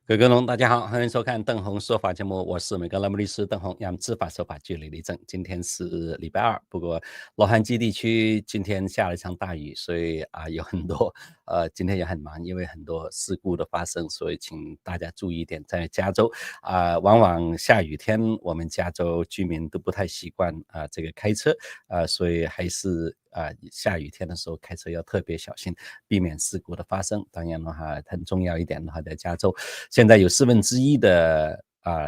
各位观众，大家好，欢迎收看邓鸿说法节目，我是美国劳律师邓鸿，让知法守法据理力争。今天是礼拜二，不过洛杉矶地区今天下了一场大雨，所以有很多今天也很忙，因为很多事故的发生，所以请大家注意一点，在加州往往下雨天，我们加州居民都不太习惯这个开车所以还是下雨天的时候开车要特别小心，避免事故的发生。当然的话，很重要一点的话，在加州现在有1/4的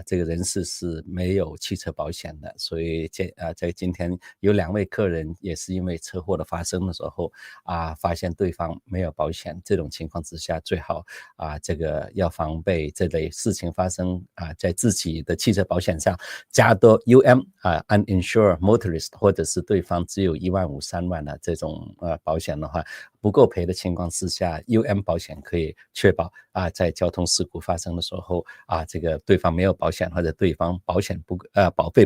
这个人士是没有汽车保险的，所以在今天有2位客人也是因为车祸的发生的时候发现对方没有保险，这种情况之下最好这个要防备这类事情发生在自己的汽车保险上加多 uninsured motorist， 或者是对方只有1万5、3万的这种保险的话，不够赔的情况之下 保险可以确保在交通事故发生的时候这个对方没有保险，或者对方保险保费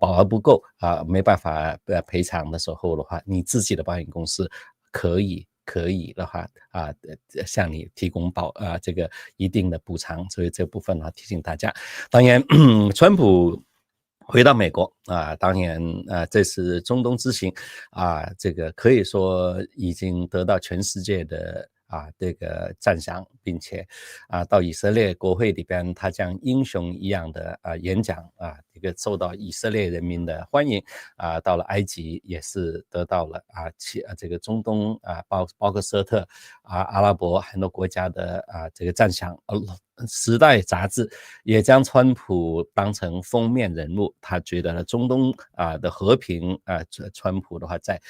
保额不够没办法赔偿的时候的话，你自己的保险公司可以的话向你提供这个一定的补偿，所以这部分提醒大家。当然川普回到美国当然这次中东之行这个可以说已经得到全世界的这个赞赏，并且到以色列国会里边，他将英雄一样的演讲这个受到以色列人民的欢迎到了埃及也是得到了这个中东包括沙特阿拉伯很多国家的这个赞赏。时代杂志也将川普当成封面人物，他觉得中东的和平川普的话在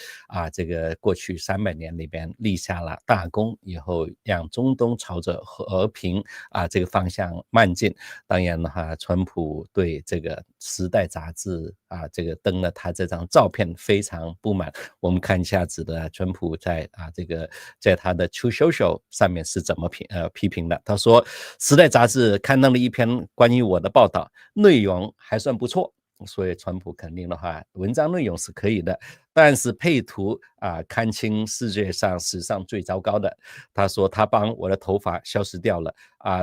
这个过去300年里边立下了大功，以后让中东朝着和平这个方向迈进。当然的话，川普对这个时代杂志这个登了他这张照片非常不满。我们看一下子的川普在这个在他的 True Social 上面是怎么批评的。他说时代杂志刊登了一篇关于我的报道，内容还算不错，所以川普肯定的话文章内容是可以的，但是配图堪称世界上史上最糟糕的。他说他帮我的头发消失掉了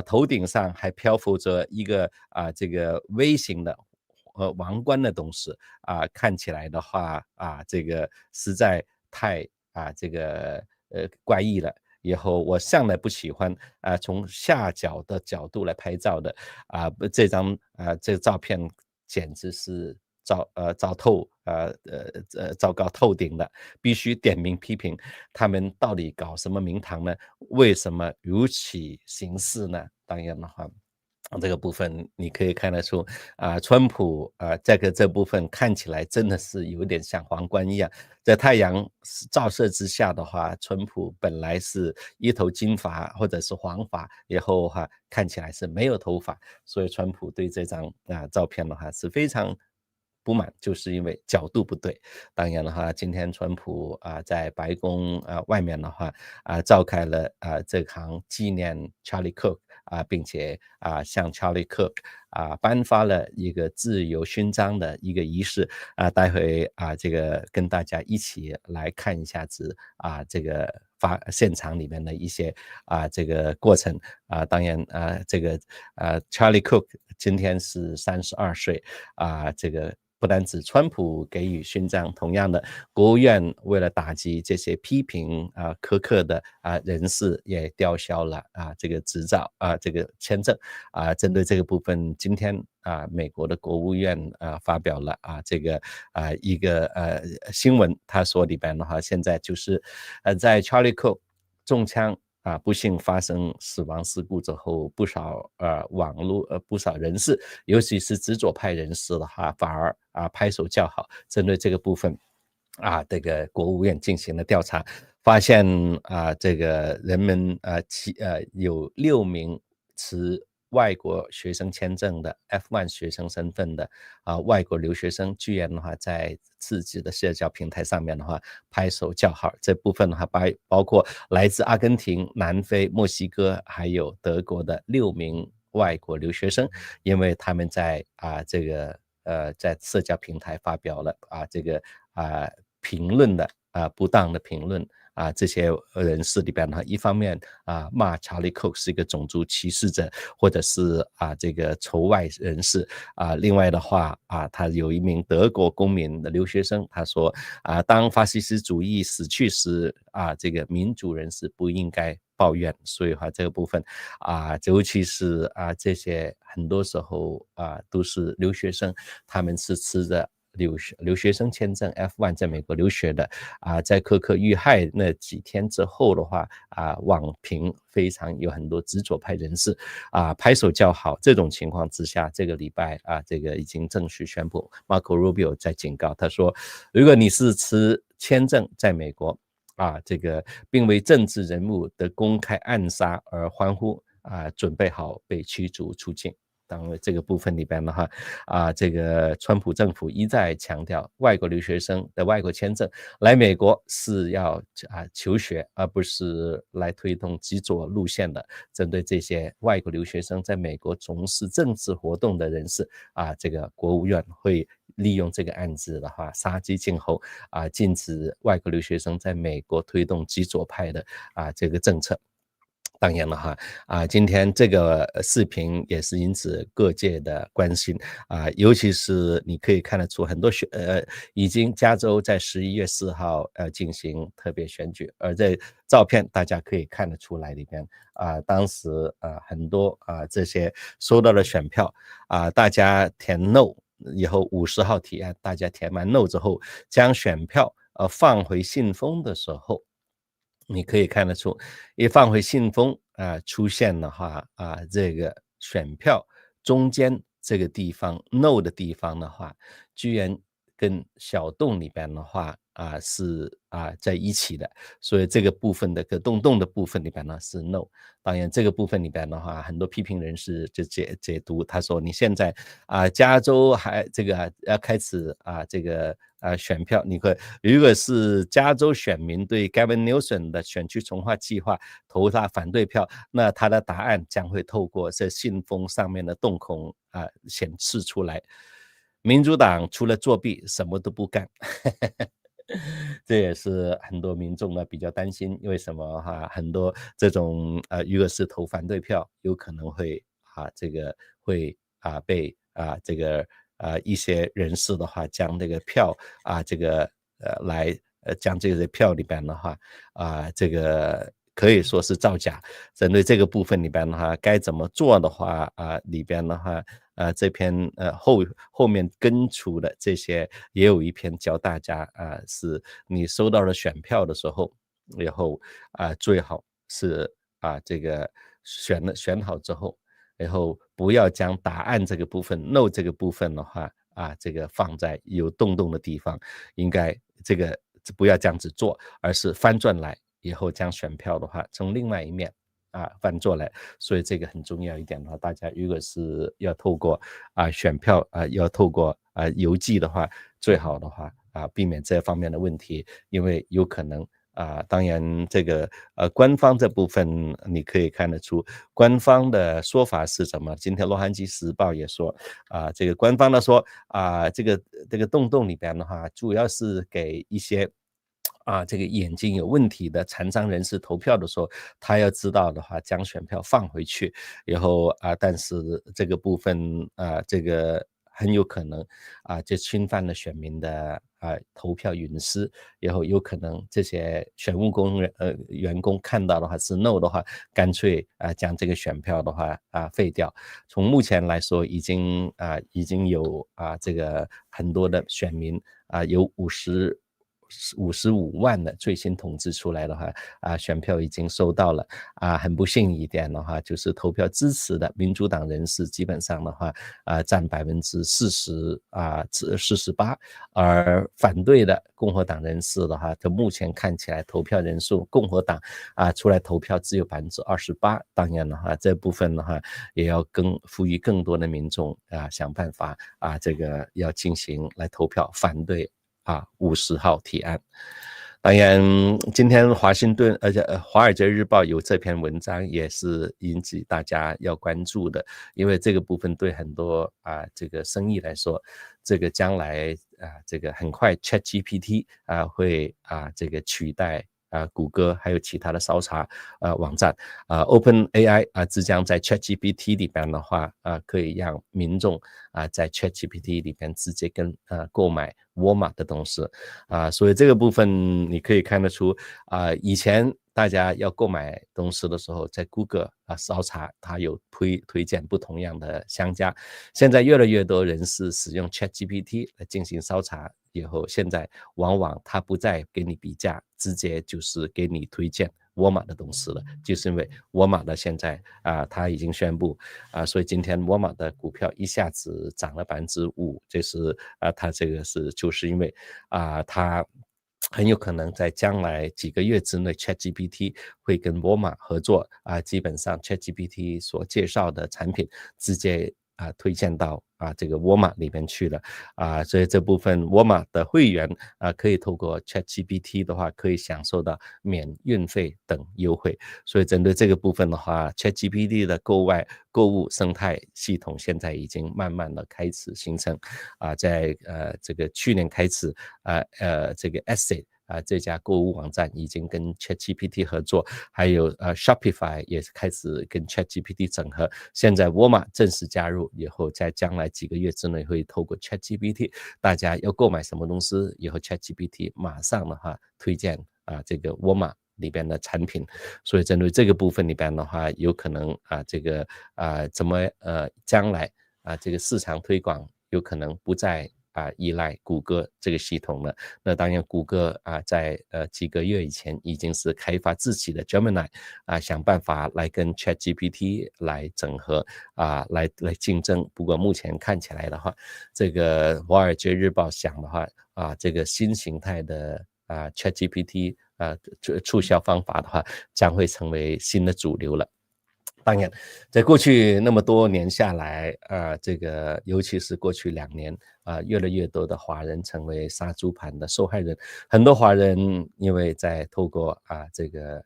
头顶上还漂浮着一个这个微型的王冠的东西看起来的话这个实在太这个怪异了。以后我向来不喜欢从下角的角度来拍照的这张这个照片简直是糟糕透顶的，必须点名批评他们到底搞什么名堂呢？为什么如此行事呢？当然的话这个部分你可以看得出川普这部分看起来真的是有点像皇冠一样，在太阳照射之下的话，川普本来是一头金发或者是黄发，以后看起来是没有头发，所以川普对这张照片的话是非常不满，就是因为角度不对。当然的话，今天川普在白宫外面的话召开了这行纪念 Charlie Cook并且向 Charlie Cook颁发了一个自由勋章的一个仪式待会这个跟大家一起来看一下子这个现场里面的一些这个过程当然这个Charlie Cook 今天是32岁这个不单指川普给予勋章，同样的国务院为了打击这些批评苛刻的人士也吊销了这个执照这个签证针对这个部分，今天美国的国务院发表了这个一个新闻，他说里边的话现在就是在 Charlie Cook 中枪不幸发生死亡事故之后，不少网络不少人士，尤其是直左派人士的话，反而拍手叫好。针对这个部分这个国务院进行了调查，发现这个人们有6名持外国学生签证的 F1 学生身份的外国留学生，居然的话在自己的社交平台上面的话拍手叫好。这部分的话包括来自阿根廷、南非、墨西哥还有德国的6名外国留学生，因为他们在这个在社交平台发表了这个评论的不当的评论这些人士里边呢，一方面骂查理寇是一个种族歧视者，或者是这个仇外人士另外的话他有一名德国公民的留学生，他说当法西斯主义死去时这个民主人士不应该抱怨，所以这个部分尤其是这些很多时候都是留学生，他们是持着留学生签证 F1 在美国留学的在可可遇害那几天之后的话网评非常有很多极左派人士拍手叫好。这种情况之下，这个礼拜这个已经正式宣布 Marco Rubio 在警告，他说如果你是持签证在美国这个并为政治人物的公开暗杀而欢呼准备好被驱逐出境。当然这个部分里边的话这个川普政府一再强调外国留学生的外国签证来美国是要求学，而不是来推动极左路线的。针对这些外国留学生在美国从事政治活动的人士这个国务院会利用这个案子的话杀鸡儆猴禁止外国留学生在美国推动极左派的这个政策。当然了今天这个视频也是因此各界的关心尤其是你可以看得出很多已经加州在11月4号进行特别选举，而在照片大家可以看得出来里面当时很多这些收到的选票大家填 no 以后50号提案，大家填完 no 之后将选票放回信封的时候，你可以看得出一放回信封出现的话这个选票中间这个地方 no 的地方的话居然跟小洞里边的话是在一起的，所以这个部分的个洞的部分里边呢是 no。 当然这个部分里边的话很多批评人士就解读，他说你现在加州还这个要开始这个选票，你可如果是加州选民对 Gavin Newsom 的选区重划计划投他反对票，那他的答案将会透过这信封上面的洞孔显示出来。民主党除了作弊什么都不干这也是很多民众比较担心，为什么很多这种如果是投反对票有可能会这个会被这个一些人士的话将这个票这个来将这个票里边的话这个可以说是造假。针对这个部分里边的话该怎么做的话里边的话这篇后面跟出的这些也有一篇教大家是你收到了选票的时候以后最好是这个选好之后，然后不要将答案这个部分 no 这个部分的话这个放在有洞的地方，应该这个不要这样子做，而是翻转来以后将选票的话从另外一面翻过来。所以这个很重要一点的话，大家如果是要透过选票要透过邮寄的话，最好的话避免这方面的问题，因为有可能当然这个官方这部分你可以看得出官方的说法是什么。今天洛杉矶时报也说这个官方的说这个洞里边的话主要是给一些这个眼睛有问题的残障人士投票的时候，他要知道的话将选票放回去，然后但是这个部分这个很有可能就侵犯了选民的投票隐私，然后有可能这些选务员工看到的话是 no 的话，干脆将这个选票的话废掉。从目前来说已经有这个很多的选民有55万的最新统计出来的话选票已经收到了很不幸一点的话就是投票支持的民主党人士基本上的话占48%而反对的共和党人士的话就目前看起来投票人数共和党出来投票只有28%。当然的话这部分的话也要呼吁更多的民众想办法这个要进行来投票反对50号提案。当然，今天华盛顿，而且华尔街日报有这篇文章，也是引起大家要关注的，因为这个部分对很多这个生意来说，这个将来这个很快 ChatGPT 会这个取代谷歌还有其他的搜查网站OpenAI 即将在 ChatGPT 里边的话可以让民众在 ChatGPT 里边直接购买沃尔玛的东西所以这个部分你可以看得出以前大家要购买东西的时候，在 Google 搜查，它有推荐不同样的商家。现在越来越多人是使用 ChatGPT 来进行搜查，以后现在往往它不再给你比价，直接就是给你推荐沃尔玛的东西了，就是因为沃尔玛的现在它已经宣布所以今天沃尔玛的股票一下子涨了5%，就是它这个就是因为它很有可能在将来几个月之内 ChatGPT 会跟沃尔玛合作基本上 ChatGPT 所介绍的产品直接推荐到这个沃尔玛里面去了所以这部分沃尔玛的会员可以透过 ChatGPT 的话可以享受到免运费等优惠，所以针对这个部分的话 ChatGPT 的购物生态系统现在已经慢慢的开始形成在这个去年开始这个 Essay这家购物网站已经跟 ChatGPT 合作，还有Shopify 也开始跟 ChatGPT 整合，现在沃尔玛正式加入以后，在将来几个月之内会透过 ChatGPT 大家要购买什么东西以后 ChatGPT 马上的话推荐这个沃尔玛里边的产品，所以针对这个部分里边的话有可能这个怎么将来这个市场推广有可能不再依赖谷歌这个系统了。那当然谷歌在几个月以前已经是开发自己的 Gemini 想办法来跟 ChatGPT 来整合来竞争，不过目前看起来的话，这个华尔街日报想的话这个新形态的ChatGPT 促销方法的话将会成为新的主流了。当然在过去那么多年下来这个尤其是过去2年越来越多的华人成为杀猪盘的受害人，很多华人因为在透过这个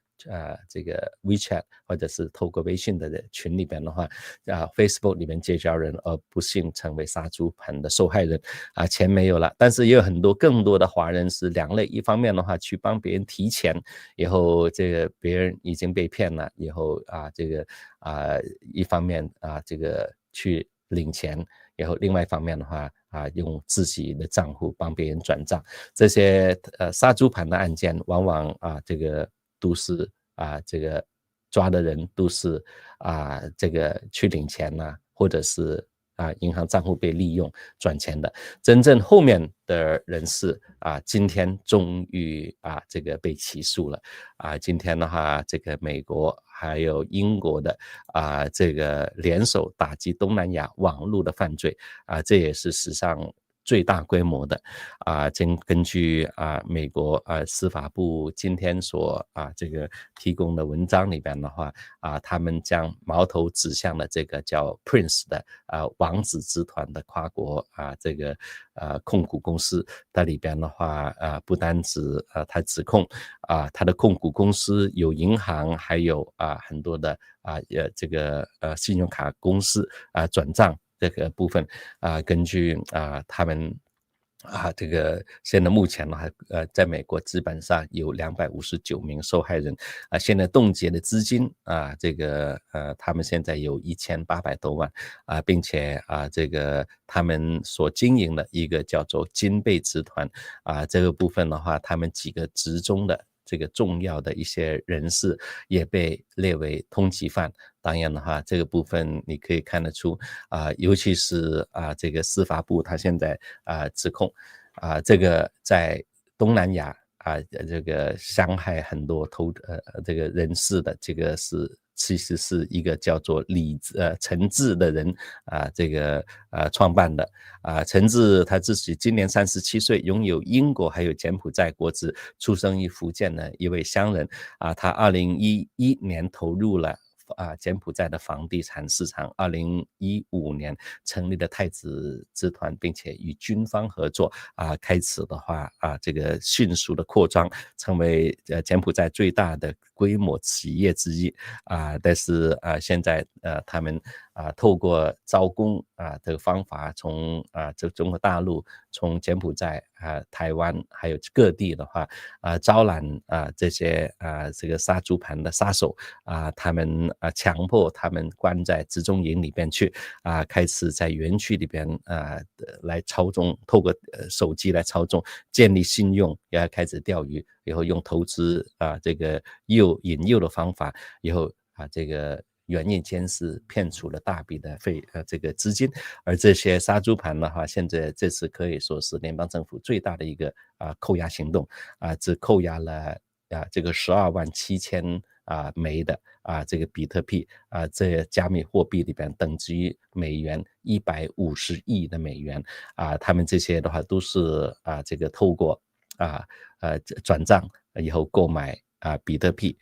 WeChat 或者是透过微信的群里边的话Facebook 里面结交人而不幸成为杀猪盘的受害人钱没有了，但是也有更多的华人是2类，一方面的话去帮别人提钱，以后这个别人已经被骗了，以后这个一方面这个去领钱，然后另外一方面的话用自己的账户帮别人转账，这些杀猪盘的案件往往这个都是这个抓的人都是这个去领钱或者是银行账户被利用赚钱的，真正后面的人士今天终于这个被起诉了今天的话这个美国还有英国的这个联手打击东南亚网络的犯罪这也是史上最大规模的根据美国司法部今天所这个提供的文章里边的话他们将矛头指向了这个叫 Prince 的王子集团的跨国这个控股公司在里边的话不单止他指控他的控股公司有银行还有很多的这个信用卡公司转账这个部分根据他们这个现在目前在美国基本上有259名受害人现在冻结的资金这个他们现在有1800多万并且这个他们所经营的一个叫做金贝集团这个部分的话他们几个职中的这个重要的一些人士也被列为通缉犯，当然的话这个部分你可以看得出尤其是这个司法部他现在指控这个在东南亚这个伤害很多这个人士的这个其实是一个叫做陈志的人这个创办的陈志他自己今年37岁，拥有英国还有柬埔寨国籍，出生于福建的一位乡人他2011年投入了柬埔寨的房地产市场，2015年成立了太子集团，并且与军方合作开始的话这个迅速的扩张，成为柬埔寨最大的规模企业之一但是现在他们透过招工这个方法，从这中国大陆、从柬埔寨台湾还有各地的话招揽这些这个杀猪盘的杀手他们强迫他们关在集中营里边去开始在园区里边来操纵，透过手机来操纵，建立信用，也开始钓鱼，以后用投资这个引诱的方法，以后这个软硬兼施，骗取了大笔的这个资金。而这些杀猪盘的话，现在这次可以说是联邦政府最大的一个扣押行动只扣押了这个12万7千枚的这个比特币这加密货币里边等于美元150亿的美元他们这些的话都是这个透过转账以后购买比特币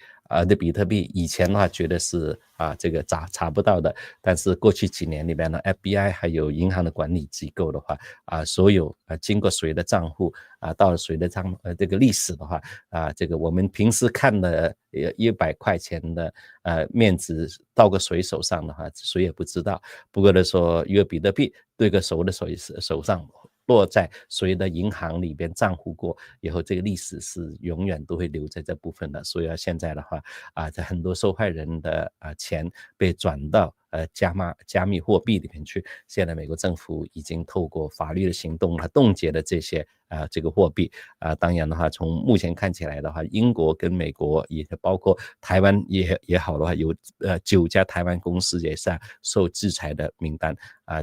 的比特币以前的话觉得是这个查不到的，但是过去几年里边呢 FBI 还有银行的管理机构的话所有经过谁的账户到了谁的这个历史的话这个我们平时看的100块钱的面值到个谁手上的话谁也不知道，不过的说一个比特币对个手的手上落在谁的银行里边账户过以后，这个历史是永远都会留在这部分的。所以现在的话在很多受害人的钱被转到加密货币里面去，现在美国政府已经透过法律的行动冻结了这些这个货币当然的话从目前看起来的话，英国跟美国也包括台湾也好的话，有9家台湾公司也是受制裁的名单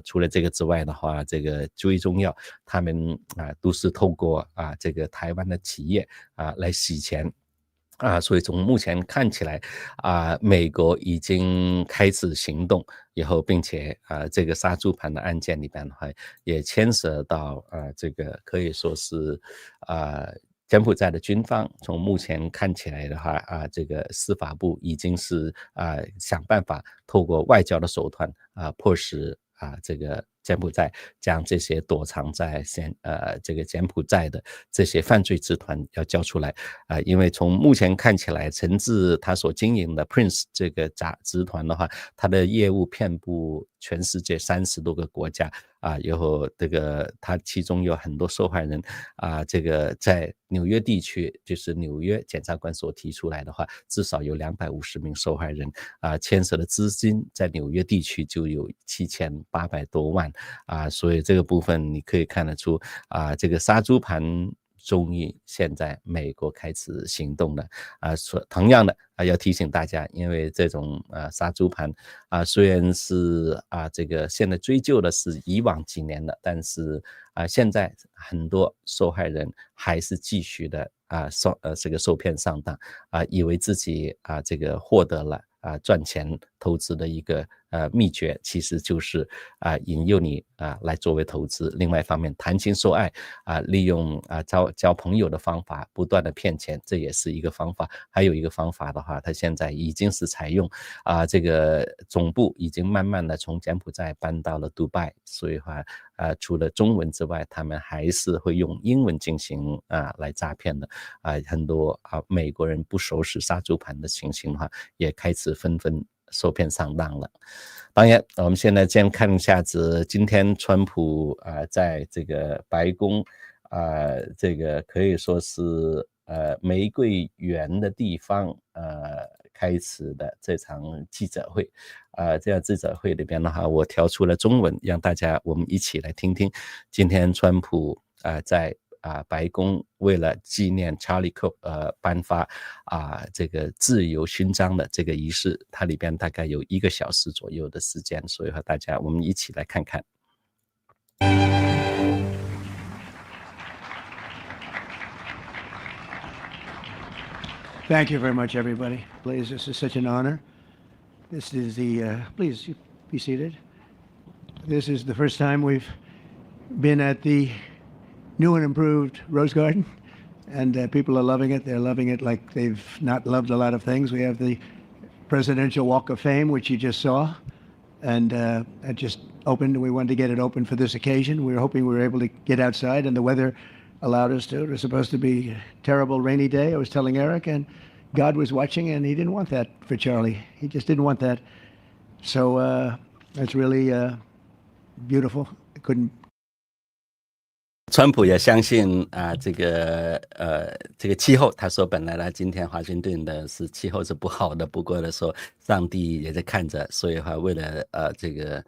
除了这个之外的话，这个最重要他们都是透过这个台湾的企业来洗钱所以从目前看起来美国已经开始行动以后，并且这个杀猪盘的案件里边的话也牵涉到这个可以说是柬埔寨的军方，从目前看起来的话这个司法部已经是想办法透过外交的手段迫使这个柬埔寨将这些躲藏在这个柬埔寨的这些犯罪集团要交出来因为从目前看起来陈志他所经营的 Prince 这个集团的话，他的业务遍布全世界30多个国家以后这个他其中有很多受害人这个在纽约地区，就是纽约检察官所提出来的话，至少有250名受害人牵涉的资金在纽约地区就有7800多万所以这个部分你可以看得出这个杀猪盘终于现在美国开始行动了同样的要提醒大家，因为这种杀猪盘虽然是这个现在追究的是以往几年的，但是现在很多受害人还是继续的这个受骗上当以为自己这个获得了赚钱投资的一个秘诀，其实就是引诱你来作为投资。另外一方面谈情说爱利用交朋友的方法不断的骗钱，这也是一个方法。还有一个方法的话，他现在已经是采用这个总部已经慢慢的从柬埔寨搬到了杜拜，所以话除了中文之外，他们还是会用英文进行来诈骗的很多美国人不熟识杀猪盘的情形的话，也开始纷纷受骗上当了。当然我们现在先看一下子今天川普在这个白宫这个可以说是玫瑰园的地方开始的这场记者会这样记者会里边的话，我调出了中文，让大家我们一起来听听今天川普在白宫为了纪念查理颁发这个自由勋章的这个仪式，它里边大概有1个小时左右的时间，所以和大家我们一起来看看。Thank you very much, everybody. Please, this is such an honor. This is please be seated. This is the first time we've been at the new and improved Rose Garden, and people are loving it. They're loving it like they've not loved a lot of things. We have the Presidential Walk of Fame, which you just saw. And it just opened, and we wanted to get it open for this occasion. We were hoping we were able to get outside, and the weather allowed us to. It was supposed to be a terrible rainy day, I was telling Eric, and God was watching, and he didn't want that for Charlie. He just didn't want that. So it's really beautiful. I couldn't. 川普也相信这个气候，他说本来呢，今天华盛顿的气候是不好的，不过呢说上帝也在看着，所以为了这个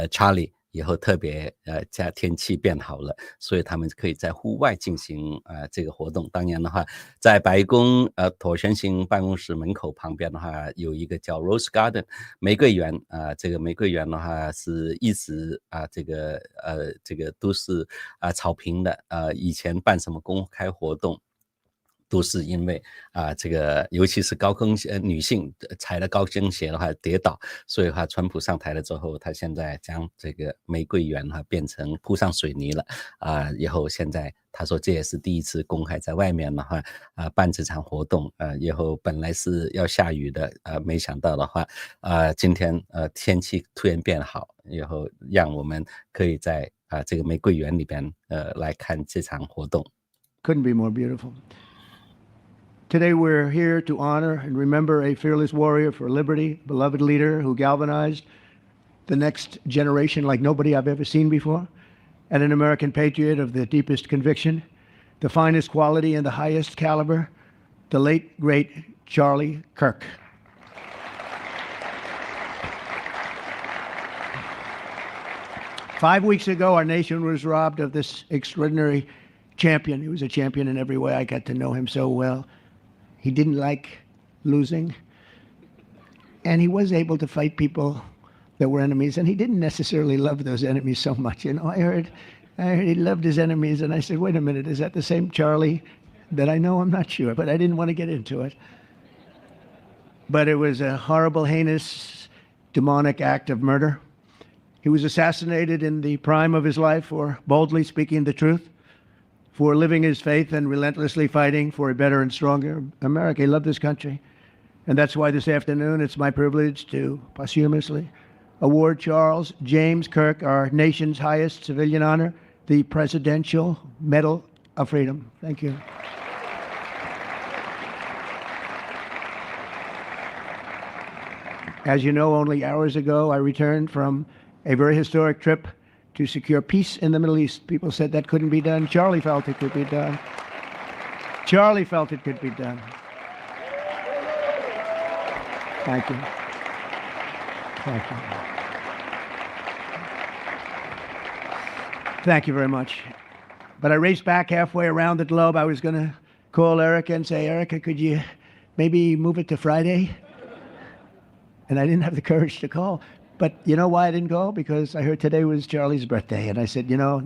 查理以后特别加天气变好了，所以他们可以在户外进行这个活动。当然的话，在白宫椭圆形办公室门口旁边的话，有一个叫 Rose Garden 玫瑰园这个玫瑰园的话是一直这个都是草坪的以前办什么公开活动。都是因为这个尤其是高跟鞋女性踩了高跟鞋的话跌倒，所以川普上台了之后，他现在将这个玫瑰园变成铺上水泥了以后现在他说这也是第一次公开在外面的话办这场活动以后本来是要下雨的没想到的话今天天气突然变好，以后让我们可以在这个玫瑰园里边来看这场活动。 Couldn't be more beautiful. Today we're here to honor and remember a fearless warrior for liberty, beloved leader who galvanized the next generation like nobody I've ever seen before, and an American patriot of the deepest conviction, the finest quality and the highest caliber, the late, great Charlie Kirk. Five weeks ago, our nation was robbed of this extraordinary champion. He was a champion in every way. I got to know him so well. He didn't like losing, and he was able to fight people that were enemies, and he didn't necessarily love those enemies so much. You know, I heard he loved his enemies, and I said, wait a minute, is that the same Charlie that I know? I'm not sure, but I didn't want to get into it. But it was a horrible, heinous, demonic act of murder. He was assassinated in the prime of his life for boldly speaking the truth, for living his faith and relentlessly fighting for a better and stronger America. He loved this country. And that's why this afternoon it's my privilege to posthumously award Charles James Kirk our nation's highest civilian honor, the Presidential Medal of Freedom. Thank you. As you know, only hours ago I returned from a very historic trip to secure peace in the Middle East. People said that couldn't be done. Charlie felt it could be done. Charlie felt it could be done. Thank you. Thank you. Thank you very much. But I raced back halfway around the globe. I was going to call Erica and say, Erica, could you maybe move it to Friday? And I didn't have the courage to call. But you know why I didn't go? Because I heard today was Charlie's birthday. And I said, you know,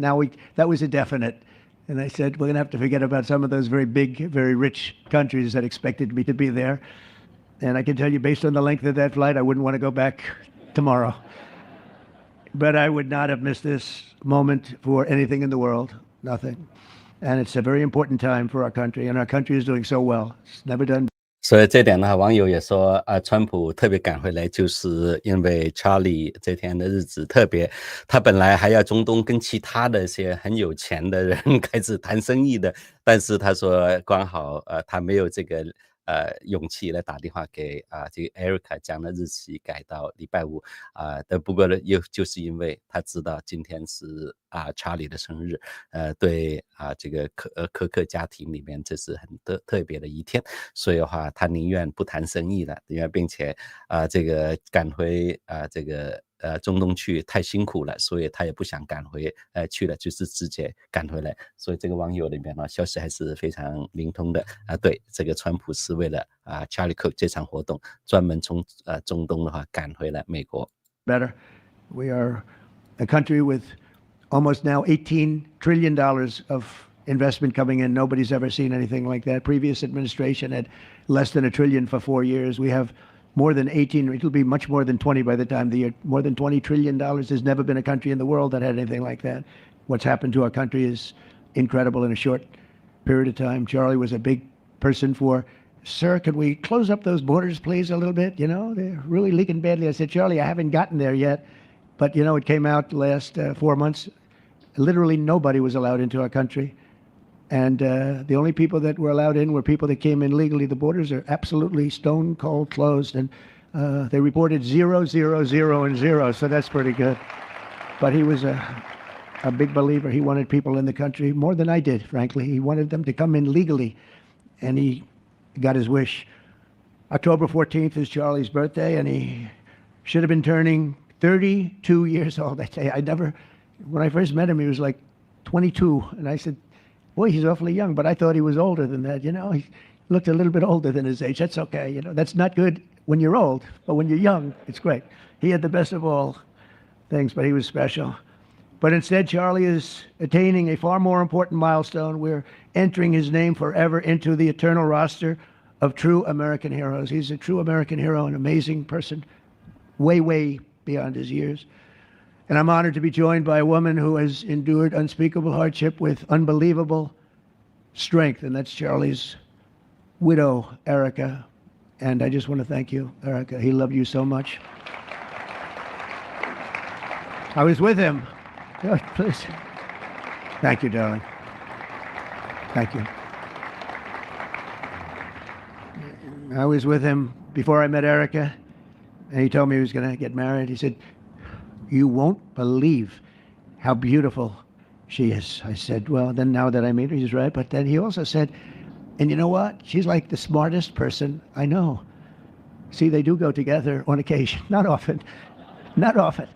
that was a definite. And I said, we're going to have to forget about some of those very big, very rich countries that expected me to be there. And I can tell you, based on the length of that flight, I wouldn't want to go back tomorrow. But I would not have missed this moment for anything in the world. Nothing. And it's a very important time for our country. And our country is doing so well. It's never done. 所以这点呢，网友也说川普特别赶回来，就是因为查理这天的日子特别，他本来还要中东跟其他的一些很有钱的人开始谈生意的，但是他说刚好他没有这个勇气来打电话给这个 Erica 将的日期改到礼拜五但不过呢，又就是因为他知道今天是查理的生日，对这个可可家庭里面这是很特别的一天，所以的话他宁愿不谈生意了，因为并且这个赶回这个中东去太辛苦了，所以他也不想赶回去了，就是直接赶回来。所以这个网友里面呢，消息还是非常灵通的对，这个川普是为了Charlie Kirk 这场活动，专门从中东的话赶回来美国。Better, we are a country with almost now $18 trillion of investment coming in. Nobody's ever seen anything like that. Previous administration had less than $1 trillion for 4 years. We have more than 18, it'll be much more than 20 by the time the year, more than $20 trillion. There's never been a country in the world that had anything like that. What's happened to our country is incredible in a short period of time. Charlie was a big person for sir, could we close up those borders, please, a little bit? You know, they're really leaking badly. I said, Charlie, I haven't gotten there yet. But, you know, it came out the last 4 months. Literally nobody was allowed into our country. And the only people that were allowed in were people that came in legally. The borders are absolutely stone cold closed. And they reported 0, 0, 0, and 0. So that's pretty good. But he was a big believer. He wanted people in the country more than I did, frankly. He wanted them to come in legally. And he got his wish. October 14th is Charlie's birthday, and he should have been turning 32 years old that day. When I first met him, he was like 22. And I said, boy, he's awfully young. But I thought he was older than that. You know, he looked a little bit older than his age. That's okay. You know, that's not good when you're old. But when you're young, it's great. He had the best of all things, but he was special. But instead, Charlie is attaining a far more important milestone. We're entering his name forever into the eternal roster of true American heroes. He's a true American hero, an amazing person, way, way beyond his years. And I'm honored to be joined by a woman who has endured unspeakable hardship with unbelievable strength, and that's Charlie's widow, Erica. And I just want to thank you, Erica. He loved you so much. I was with him. Oh, please. Thank you, darling. Thank you. I was with him before I met Erica, and he told me he was going to get married. He said, you won't believe how beautiful she is. I said, well, then now that I meet her, he's right. But then he also said, and you know what? She's like the smartest person I know. See, they do go together on occasion. Not often. Not often.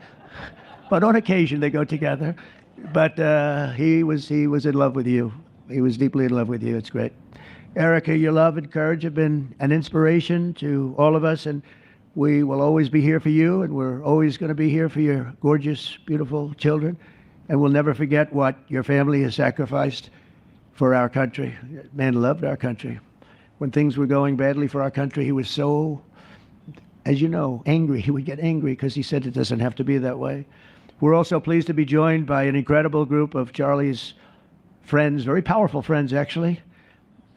But on occasion, they go together. But he was in love with you. He was deeply in love with you. It's great. Erica, your love and courage have been an inspiration to all of us, and we will always be here for you, and we're always going to be here for your gorgeous, beautiful children, and we'll never forget what your family has sacrificed for our country. Man loved our country. When things were going badly for our country, he was so, as you know, angry. He would get angry because he said it doesn't have to be that way. We're also pleased to be joined by an incredible group of Charlie's friends, very powerful friends, actually,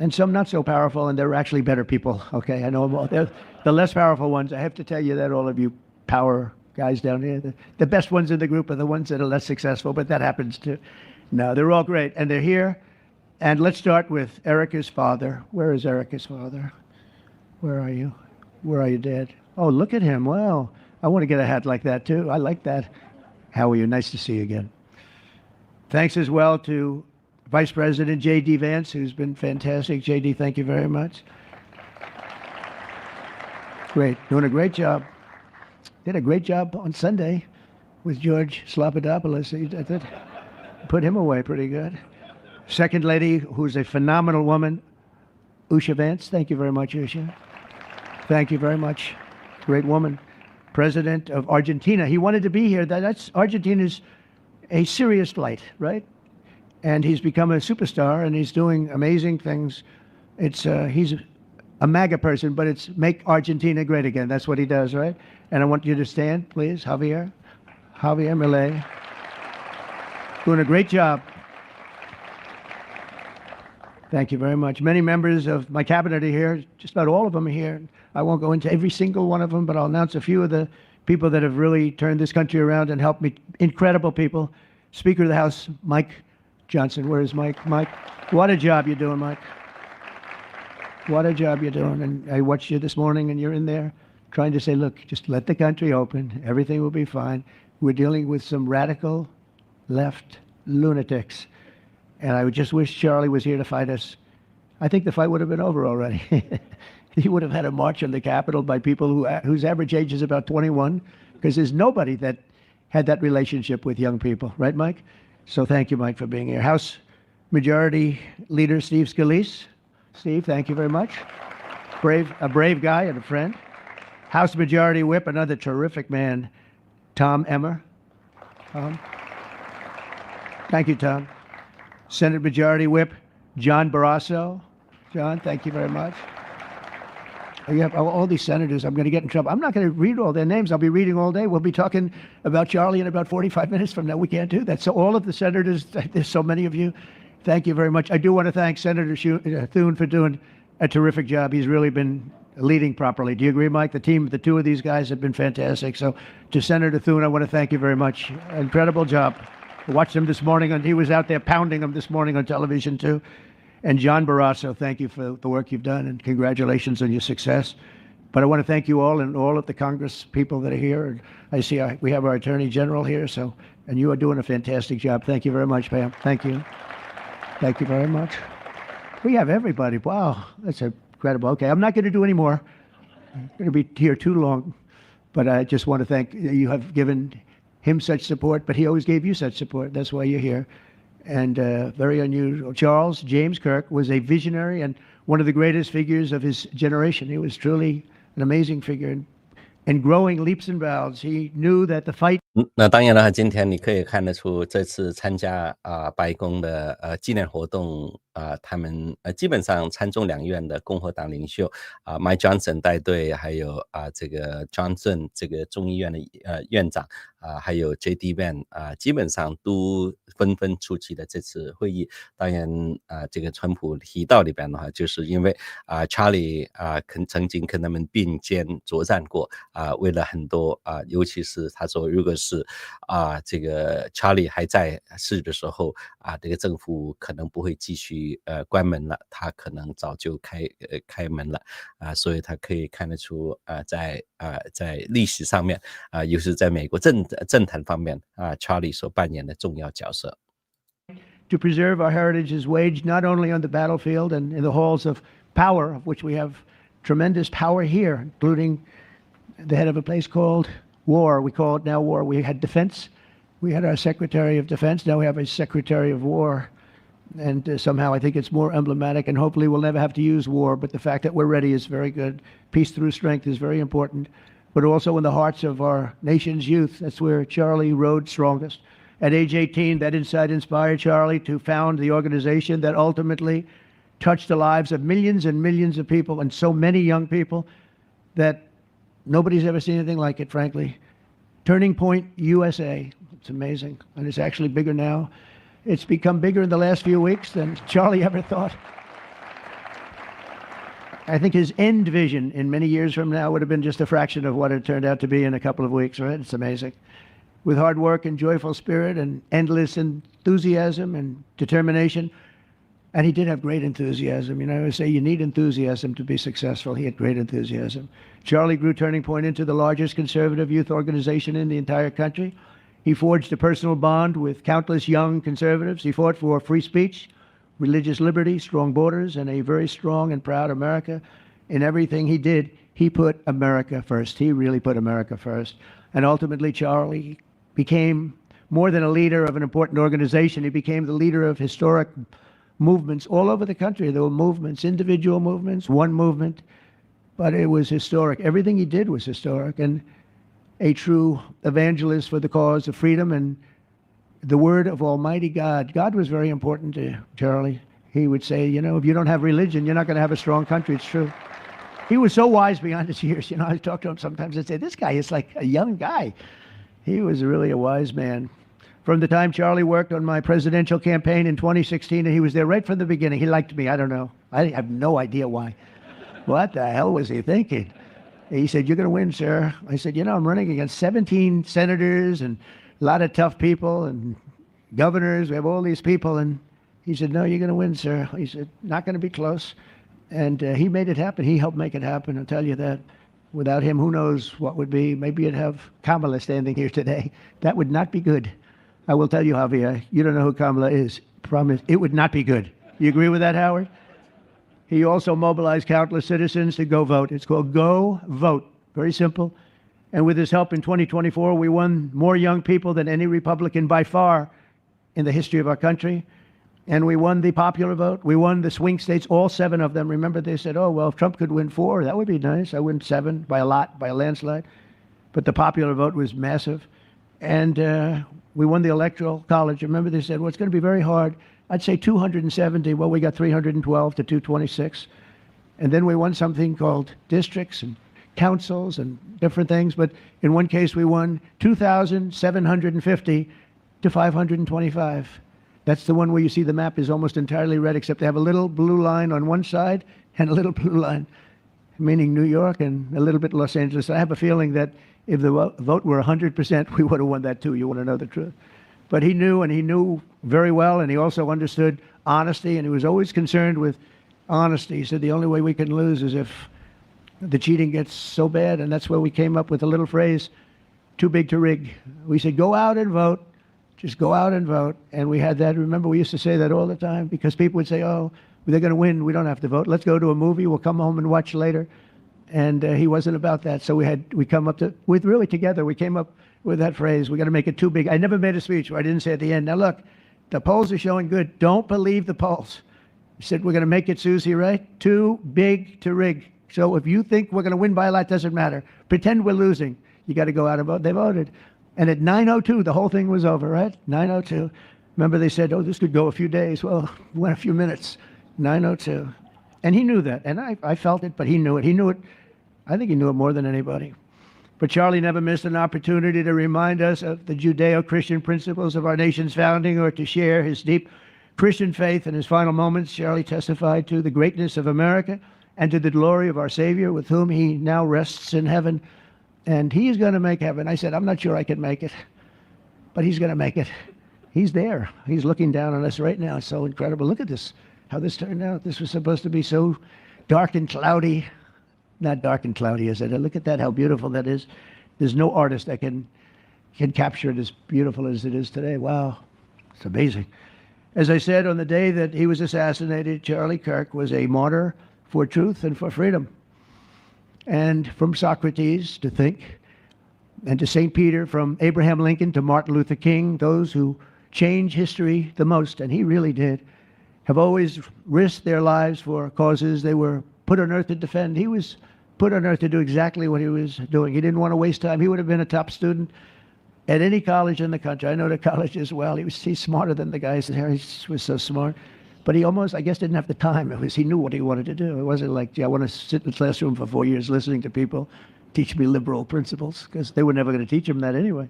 and some not so powerful, and they're actually better people, okay? I know them all. They're the less powerful ones. I have to tell you that, all of you power guys down here. The best ones in the group are the ones that are less successful, but that happens too. No, they're all great, and they're here. And let's start with Erica's father. Where is Erica's father? Where are you? Where are you, Dad? Oh, look at him. Wow. I want to get a hat like that, too. I like that. How are you? Nice to see you again. Thanks as well to Vice President J.D. Vance, who's been fantastic. J.D., thank you very much. Great. Doing a great job. Did a great job on Sunday with George Slopadopoulos. Put him away pretty good. Second lady, who's a phenomenal woman, Usha Vance. Thank you very much, Usha. Thank you very much. Great woman. President of Argentina. He wanted to be here. That's Argentina's a serious flight, right? And he's become a superstar, and he's doing amazing things. He's a MAGA person, but it's make Argentina great again. That's what he does, right? And I want you to stand, please. Javier Milei. Doing a great job. Thank you very much. Many members of my cabinet are here. Just about all of them are here. I won't go into every single one of them, but I'll announce a few of the people that have really turned this country around and helped me. Incredible people. Speaker of the House, Mike Johnson. Where is Mike? Mike, what a job you're doing, Mike. What a job you're doing. And I watched you this morning, and you're in there trying to say, look, just let the country open. Everything will be fine. We're dealing with some radical left lunatics. And I would just wish Charlie was here to fight us. I think the fight would have been over already. He would have had a march on the Capitol by people whose average age is about 21, because there's nobody that had that relationship with young people. Right, Mike? So thank you, Mike, for being here. House Majority Leader Steve Scalise. Steve, thank you very much. A brave guy and a friend. House Majority Whip, another terrific man, Tom Emmer. Tom. Thank you, Tom. Senate Majority Whip, John Barrasso. John, thank you very much. You have all these senators. I'm going to get in trouble. I'm not going to read all their names. I'll be reading all day. We'll be talking about Charlie in about 45 minutes from now. We can't do that. So all of the senators, there's so many of you. Thank you very much. I do want to thank Senator Thune for doing a terrific job. He's really been leading properly. Do you agree, Mike? The two of these guys have been fantastic. So to Senator Thune, I want to thank you very much. Incredible job. I watched him this morning, and he was out there pounding them this morning on television too. And John Barrasso, thank you for the work you've done, and congratulations on your success. But I want to thank you all and all of the Congress people that are here. And I see we have our Attorney General here, and you are doing a fantastic job. Thank you very much, Pam. Thank you. Thank you very much. We have everybody. Wow, that's incredible. Okay, I'm not going to do any more. I'm going to be here too long. But I just want to thank you. Have given him such support, but he always gave you such support. That's why you're here. And very unusual. Charles James Kirk was a visionary and one of the greatest figures of his generation. He was truly an amazing figure. And growing leaps and bounds, he knew that the fight. 那当然了，今天你可以看得出，这次参加白宫的纪念活动他们基本上参众两院的共和党领袖Mike Johnson 带队，还有这个 Johnson 这个众议院的院长还有 J.D. Vance 基本上都纷纷出席了这次会议。当然这个川普提到里边的话，就是因为Charlie 曾经跟他们并肩作战过为了很多尤其是他说如果是这个 Charlie 还在世的时候这个政府可能不会继续关门了，他可能早就开门了所以他可以看得出在历史上面尤其是在美国政坛方面Charlie 所扮演的重要角色。To preserve our heritage is waged not only on the battlefield and in the halls of power, of which we have tremendous power here, including the head of a place called war. We call it now war. We had defense. We had our Secretary of Defense. Now we have a Secretary of War. And somehow I think it's more emblematic, and hopefully we'll never have to use war. But the fact that we're ready is very good. Peace through strength is very important. But also in the hearts of our nation's youth, that's where Charlie rode strongest. At age 18, that insight inspired Charlie to found the organization that ultimately touched the lives of millions and millions of people, and so many young people that nobody's ever seen anything like it, frankly. Turning Point USA. It's amazing. And it's actually bigger now. It's become bigger in the last few weeks than Charlie ever thought. I think his end vision in many years from now would have been just a fraction of what it turned out to be in a couple of weeks, right? It's amazing. With hard work and joyful spirit and endless enthusiasm and determination. And he did have great enthusiasm. You know, I always say you need enthusiasm to be successful. He had great enthusiasm. Charlie grew Turning Point into the largest conservative youth organization in the entire country. He forged a personal bond with countless young conservatives. He fought for free speech, religious liberty, strong borders, and a very strong and proud America. In everything he did, he put America first. He really put America first. And ultimately, Charlie became more than a leader of an important organization. He became the leader of historic movements all over the country. There were movements, individual movements, one movement, but it was historic. Everything he did was historic, and a true evangelist for the cause of freedom and the word of Almighty God. God was very important to Charlie. He would say, you know, if you don't have religion, you're not going to have a strong country. It's true. He was so wise beyond his years. You know, I talk to him sometimes and say, this guy is like a young guy. He was really a wise man. From the time Charlie worked on my presidential campaign in 2016, and he was there right from the beginning. He liked me. I don't know. I have no idea why. What the hell was he thinking? He said, you're going to win, sir. I said, you know, I'm running against 17 senators and a lot of tough people and governors. We have all these people. And he said, no, you're going to win, sir. He said, not going to be close. And he made it happen. He helped make it happen. I'll tell you that. Without him, who knows what would be. Maybe you'd have Kamala standing here today. That would not be good. I will tell you, Javier, you don't know who Kamala is. Promise, it would not be good. You agree with that, Howard? He also mobilized countless citizens to go vote. It's called Go Vote. Very simple. And with his help in 2024, we won more young people than any Republican by far in the history of our country. And we won the popular vote. We won the swing states, all 7 of them. Remember, they said, oh, well, if Trump could win 4, that would be nice. I win 7 by a lot, by a landslide. But the popular vote was massive. And we won the Electoral College. Remember, they said, well, it's going to be very hard. I'd say 270. Well, we got 312 to 226. And then we won something called districts and councils and different things. But in one case, we won 2,750 to 525. That's the one where you see the map is almost entirely red, except they have a little blue line on one side and a little blue line, meaning New York and a little bit Los Angeles. I have a feeling that if the vote were 100%, we would have won that too. You want to know the truth. But he knew, and he knew very well, and he also understood honesty, and he was always concerned with honesty. He said the only way we can lose is if the cheating gets so bad, and that's where we came up with a little phrase, too big to rig. We said, go out and vote. Just go out and vote. And we had that. Remember, we used to say that all the time because people would say, oh, they're going to win. We don't have to vote. Let's go to a movie. We'll come home and watch later. And he wasn't about that. So we come up with really together, we came up with that phrase. We got to make it too big. I never made a speech where I didn't say at the end, now look, the polls are showing good. Don't believe the polls. He said, we're going to make it, Susie, right? Too big to rig. So if you think we're going to win by a lot, doesn't matter. Pretend we're losing. You got to go out and vote. They voted. And at 9:02, the whole thing was over, right? 9:02. Remember they said, oh, this could go a few days. Well, it went a few minutes. 9:02. And he knew that. And I felt it, but he knew it. He knew it. I think he knew it more than anybody. But Charlie never missed an opportunity to remind us of the Judeo-Christian principles of our nation's founding or to share his deep Christian faith. In his final moments, Charlie testified to the greatness of America and to the glory of our Savior, with whom he now rests in heaven. And he's going to make heaven. I said, I'm not sure I can make it, but he's going to make it. He's there. He's looking down on us right now. It's so incredible. Look at this, how this turned out. This was supposed to be so dark and cloudy. Not dark and cloudy, is it? Look at that, how beautiful that is. There's no artist that can capture it as beautiful as it is today. Wow, it's amazing. As I said, on the day that he was assassinated, Charlie Kirk was a martyr for truth and for freedom. And from Socrates to think, and to St. Peter, from Abraham Lincoln to Martin Luther King, those who change history the most, and he really did, have always risked their lives for causes they were put on earth to defend. He was put on earth to do exactly what he was doing. He didn't want to waste time. He would have been a top student at any college in the country. I know the college as well. He's smarter than the guys there. He was so smart. But he almost, I guess, didn't have the time. He knew what he wanted to do. It wasn't like, gee, I want to sit in the classroom for 4 years listening to people teach me liberal principles, because they were never going to teach him that anyway.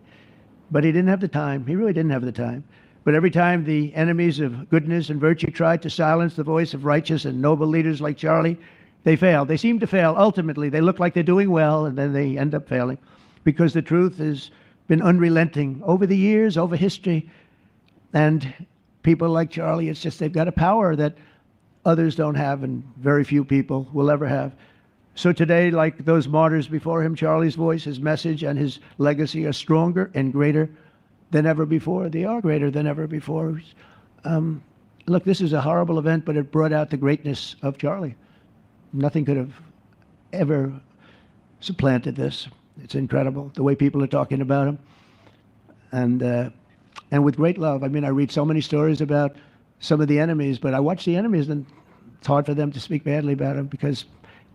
But he didn't have the time. He really didn't have the time. But every time the enemies of goodness and virtue tried to silence the voice of righteous and noble leaders like Charlie, they failed. They seem to fail. Ultimately, they look like they're doing well, and then they end up failing, because the truth has been unrelenting over the years, over history. And people like Charlie, it's just they've got a power that others don't have, and very few people will ever have. So today, like those martyrs before him, Charlie's voice, his message, and his legacy are stronger and greater than ever before. They are greater than ever before. Look, this is a horrible event, but it brought out the greatness of Charlie. Nothing could have ever supplanted this. It's incredible, the way people are talking about him. And with great love. I mean, I read so many stories about some of the enemies, but I watch the enemies, and it's hard for them to speak badly about him because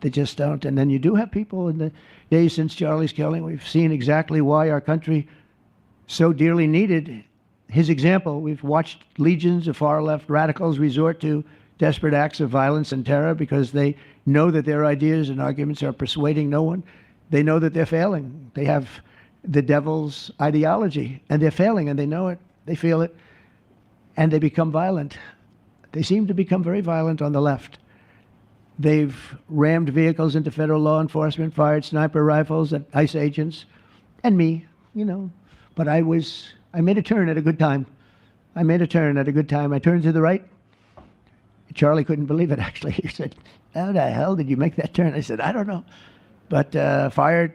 they just don't. And then you do have people in the days since Charlie's killing. We've seen exactly why our country so dearly needed his example. We've watched legions of far-left radicals resort to desperate acts of violence and terror because they know that their ideas and arguments are persuading no one. They know that they're failing. They have the devil's ideology, and they're failing, and they know it. They feel it, and they become violent. They seem to become very violent on the left. They've rammed vehicles into federal law enforcement, fired sniper rifles at ICE agents, and me, you know. But I made a turn at a good time. I made a turn at a good time. I turned to the right. Charlie couldn't believe it, actually. He said, how the hell did you make that turn? I said, I don't know. But fired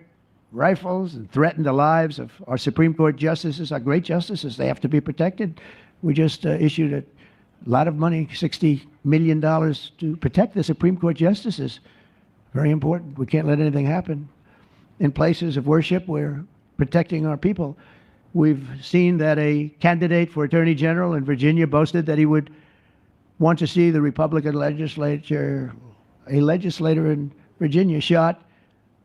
rifles and threatened the lives of our Supreme Court justices, our great justices. They have to be protected. We just issued a lot of money, $60 million, to protect the Supreme Court justices. Very important. We can't let anything happen. In places of worship, we're protecting our people. We've seen that a candidate for Attorney General in Virginia boasted that he would want to see the Republican legislature, a legislator in Virginia, shot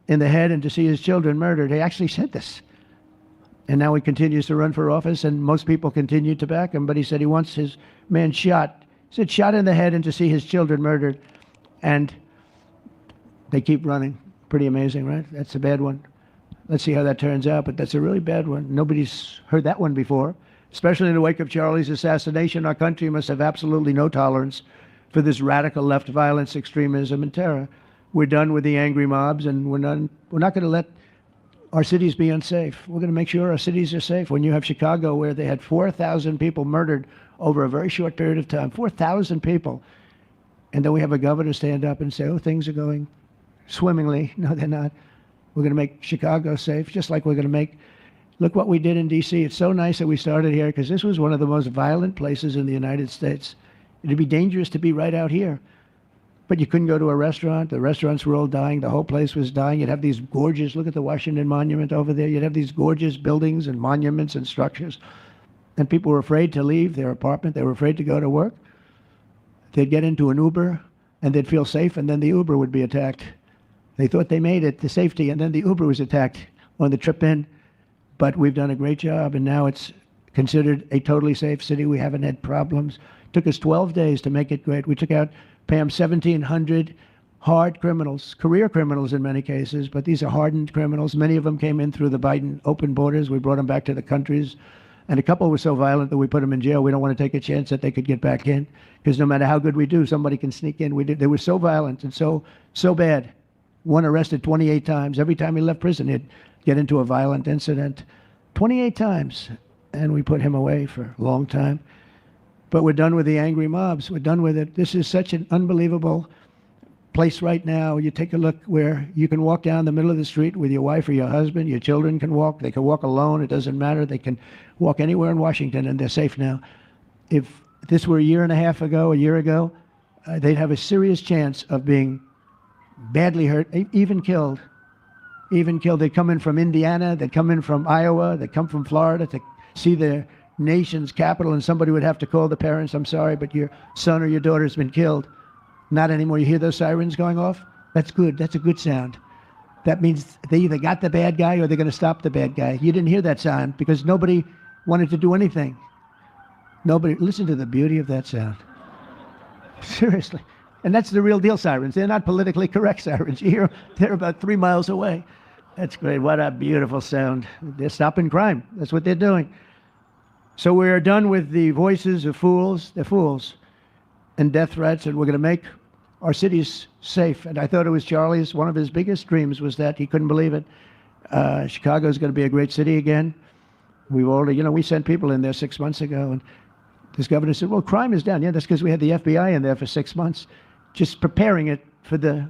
in the head and to see his children murdered. He actually said this. And now he continues to run for office, and most people continue to back him, but he said he wants his man shot. He said shot in the head and to see his children murdered. And they keep running. Pretty amazing, right? That's a bad one. Let's see how that turns out, but that's a really bad one. Nobody's heard that one before. especially in the wake of Charlie's assassination. Our country must have absolutely no tolerance for this radical left violence, extremism, and terror. We're done with the angry mobs, and we're not going to let our cities be unsafe. We're going to make sure our cities are safe. When you have Chicago, where they had 4,000 people murdered over a very short period of time, 4,000 people, and then we have a governor stand up and say, oh, things are going swimmingly. No, they're not. We're going to make Chicago safe, just like we're going to make, look what we did in D.C. It's so nice that we started here, because this was one of the most violent places in the United States. It'd be dangerous to be right out here. But you couldn't go to a restaurant. The restaurants were all dying. The whole place was dying. You'd have these gorgeous, look at the Washington Monument over there. You'd have these gorgeous buildings and monuments and structures. And people were afraid to leave their apartment. They were afraid to go to work. They'd get into an Uber, and they'd feel safe, and then the Uber would be attacked. They thought they made it to safety, and then the Uber was attacked on the trip in. But we've done a great job, and now it's considered a totally safe city. We haven't had problems. It took us 12 days to make it great. We took out, Pam, 1,700 hard criminals, career criminals in many cases, but these are hardened criminals. Many of them came in through the Biden open borders. We brought them back to the countries. And a couple were so violent that we put them in jail. We don't want to take a chance that they could get back in, because no matter how good we do, somebody can sneak in. They were so violent and so bad. One arrested 28 times. Every time he left prison, he'd get into a violent incident. 28 times. And we put him away for a long time. But we're done with the angry mobs. We're done with it. This is such an unbelievable place right now. You take a look where you can walk down the middle of the street with your wife or your husband. Your children can walk. They can walk alone. It doesn't matter. They can walk anywhere in Washington, and they're safe now. If this were a year ago, they'd have a serious chance of being badly hurt, even killed. They'd come in from Indiana. They'd come in from Iowa. They'd come from Florida to see their nation's capital, and somebody would have to call the parents, I'm sorry, but your son or your daughter's been killed. Not anymore. You hear those sirens going off? That's good. That's a good sound. That means they either got the bad guy or they're going to stop the bad guy. You didn't hear that sound because nobody wanted to do anything. Nobody. Listen to the beauty of that sound. Seriously. And that's the real deal sirens. They're not politically correct sirens. You hear they're about 3 miles away. That's great. What a beautiful sound. They're stopping crime. That's what they're doing. So we're done with the voices of fools. They're fools. And death threats, and we're going to make our cities safe. And I thought it was Charlie's, one of his biggest dreams was that. He couldn't believe it. Chicago's going to be a great city again. We've already, we sent people in there 6 months ago, and this governor said, well, crime is down. Yeah, that's because we had the FBI in there for 6 months, just preparing it for the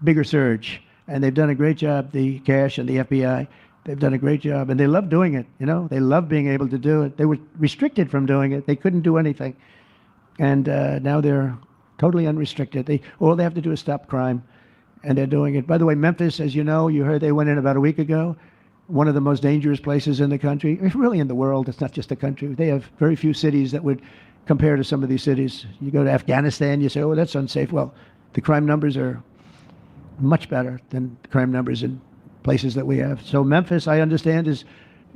bigger surge. And they've done a great job, the cash and the FBI. They've done a great job, and they love doing it. They love being able to do it. They were restricted from doing it. They couldn't do anything. And now they're totally unrestricted. All they have to do is stop crime, and they're doing it. By the way, Memphis, as you know, you heard they went in about a week ago, one of the most dangerous places in the country. It's really in the world. It's not just the country. They have very few cities that would compare to some of these cities. You go to Afghanistan, you say, oh, that's unsafe. Well, the crime numbers are much better than the crime numbers in places that we have. So Memphis, I understand, is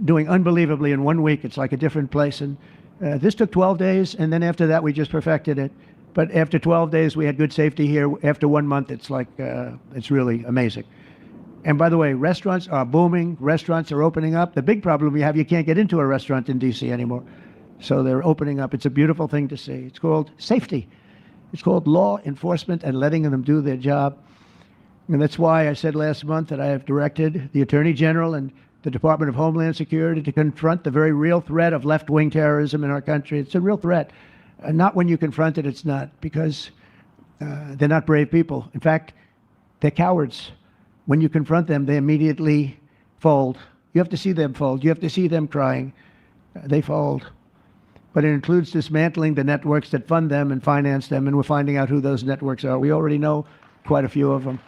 doing unbelievably in 1 week. It's like a different place. And this took 12 days, and then after that, we just perfected it. But after 12 days, we had good safety here. After 1 month, it's like, it's really amazing. And by the way, restaurants are booming. Restaurants are opening up. The big problem we have, you can't get into a restaurant in D.C. anymore. So they're opening up. It's a beautiful thing to see. It's called safety. It's called law enforcement and letting them do their job. And that's why I said last month that I have directed the Attorney General and the Department of Homeland Security to confront the very real threat of left-wing terrorism in our country. It's a real threat. Not when you confront it, it's not, because they're not brave people. In fact, they're cowards. When you confront them, they immediately fold. You have to see them fold. You have to see them crying. They fold. But it includes dismantling the networks that fund them and finance them, and we're finding out who those networks are. We already know quite a few of them.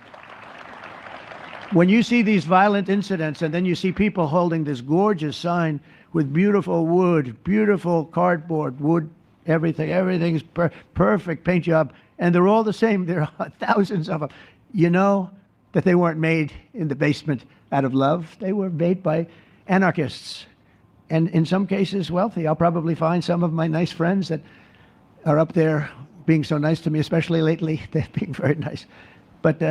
When you see these violent incidents, and then you see people holding this gorgeous sign with beautiful wood, beautiful cardboard, wood, everything's perfect paint job, and they're all the same. There are thousands of them. You know that they weren't made in the basement out of love. They were made by anarchists, and in some cases wealthy. I'll probably find some of my nice friends that are up there being so nice to me, especially lately. They're being very nice. But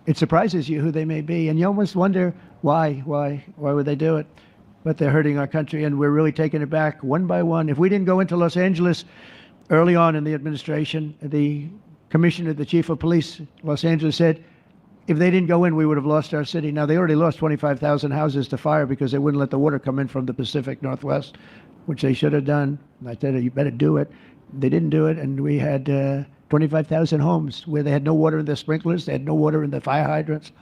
it surprises you who they may be, and you almost wonder why would they do it? but they're hurting our country, and we're really taking it back one by one. If we didn't go into Los Angeles early on in the administration, the commissioner, the chief of police, Los Angeles said, if they didn't go in, we would have lost our city. Now, they already lost 25,000 houses to fire because they wouldn't let the water come in from the Pacific Northwest, which they should have done. And I said, you better do it. They didn't do it, and we had 25,000 homes where they had no water in their sprinklers, they had no water in the fire hydrants.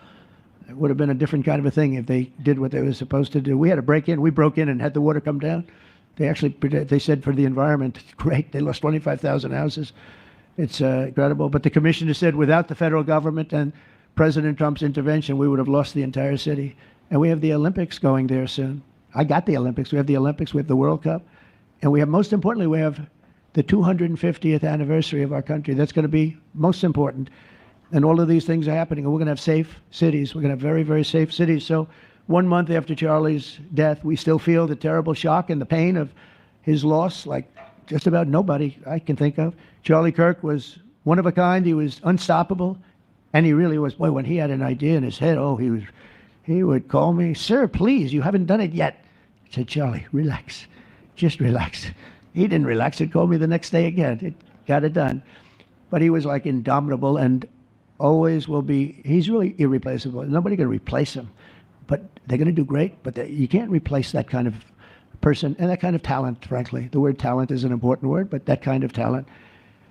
It would have been a different kind of a thing if they did what they were supposed to do. We had to break in. We broke in and had the water come down. They said for the environment, great, they lost 25,000 houses. It's incredible. But the commissioner said without the federal government and President Trump's intervention, we would have lost the entire city. And we have the Olympics going there soon. I got the Olympics. We have the Olympics, we have the World Cup. And we have, most importantly, we have the 250th anniversary of our country. That's going to be most important. And all of these things are happening. And we're going to have safe cities. We're going to have very, very safe cities. So 1 month after Charlie's death, we still feel the terrible shock and the pain of his loss, like just about nobody I can think of. Charlie Kirk was one of a kind. He was unstoppable. And he really was. Boy, when he had an idea in his head, he would call me, sir, please, you haven't done it yet. I said, Charlie, relax. Just relax. He didn't relax. He'd call me the next day again. It got it done. But he was like indomitable and always will be. He's really irreplaceable. Nobody can replace him. But they're going to do great. But you can't replace that kind of person and that kind of talent, frankly. The word talent is an important word, but that kind of talent.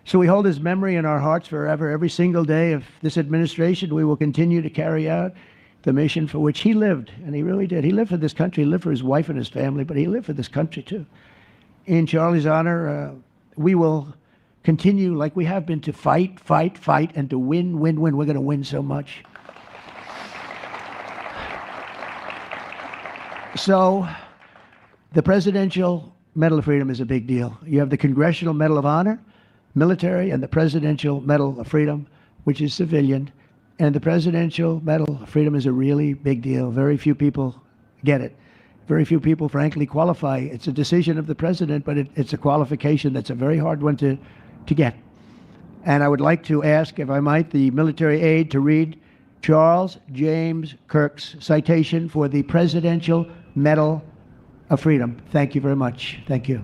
So we hold his memory in our hearts forever. Every single day of this administration, we will continue to carry out the mission for which he lived. And he really did. He lived for this country. He lived for his wife and his family, but he lived for this country too. In Charlie's honor, we will continue like we have been to fight, fight, fight, and to win, win, win. We're going to win so much. So the Presidential Medal of Freedom is a big deal. You have the Congressional Medal of Honor, military, and the Presidential Medal of Freedom, which is civilian. And the Presidential Medal of Freedom is a really big deal. Very few people get it. Very few people, frankly, qualify. It's a decision of the president, but it's a qualification that's a very hard one to get. And I would like to ask, if I might, the military aide to read Charles James Kirk's citation for the Presidential Medal of Freedom. Thank you very much. Thank you.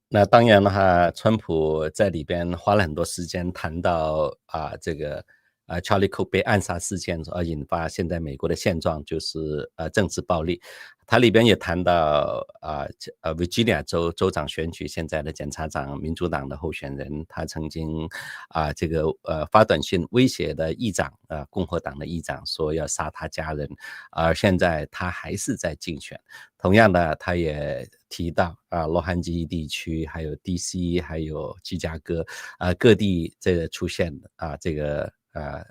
那当然的话，川普在里边花了很多时间谈到这个Charlie Kirk 被暗杀事件而引发现在美国的现状，就是政治暴力。他里边也谈到Virginia 州长选举现在的检察长民主党的候选人，他曾经这个发短信威胁的议长共和党的议长说要杀他家人，而现在他还是在竞选。同样的，他也提到洛杉矶地区还有 DC 还有芝加哥各地这个出现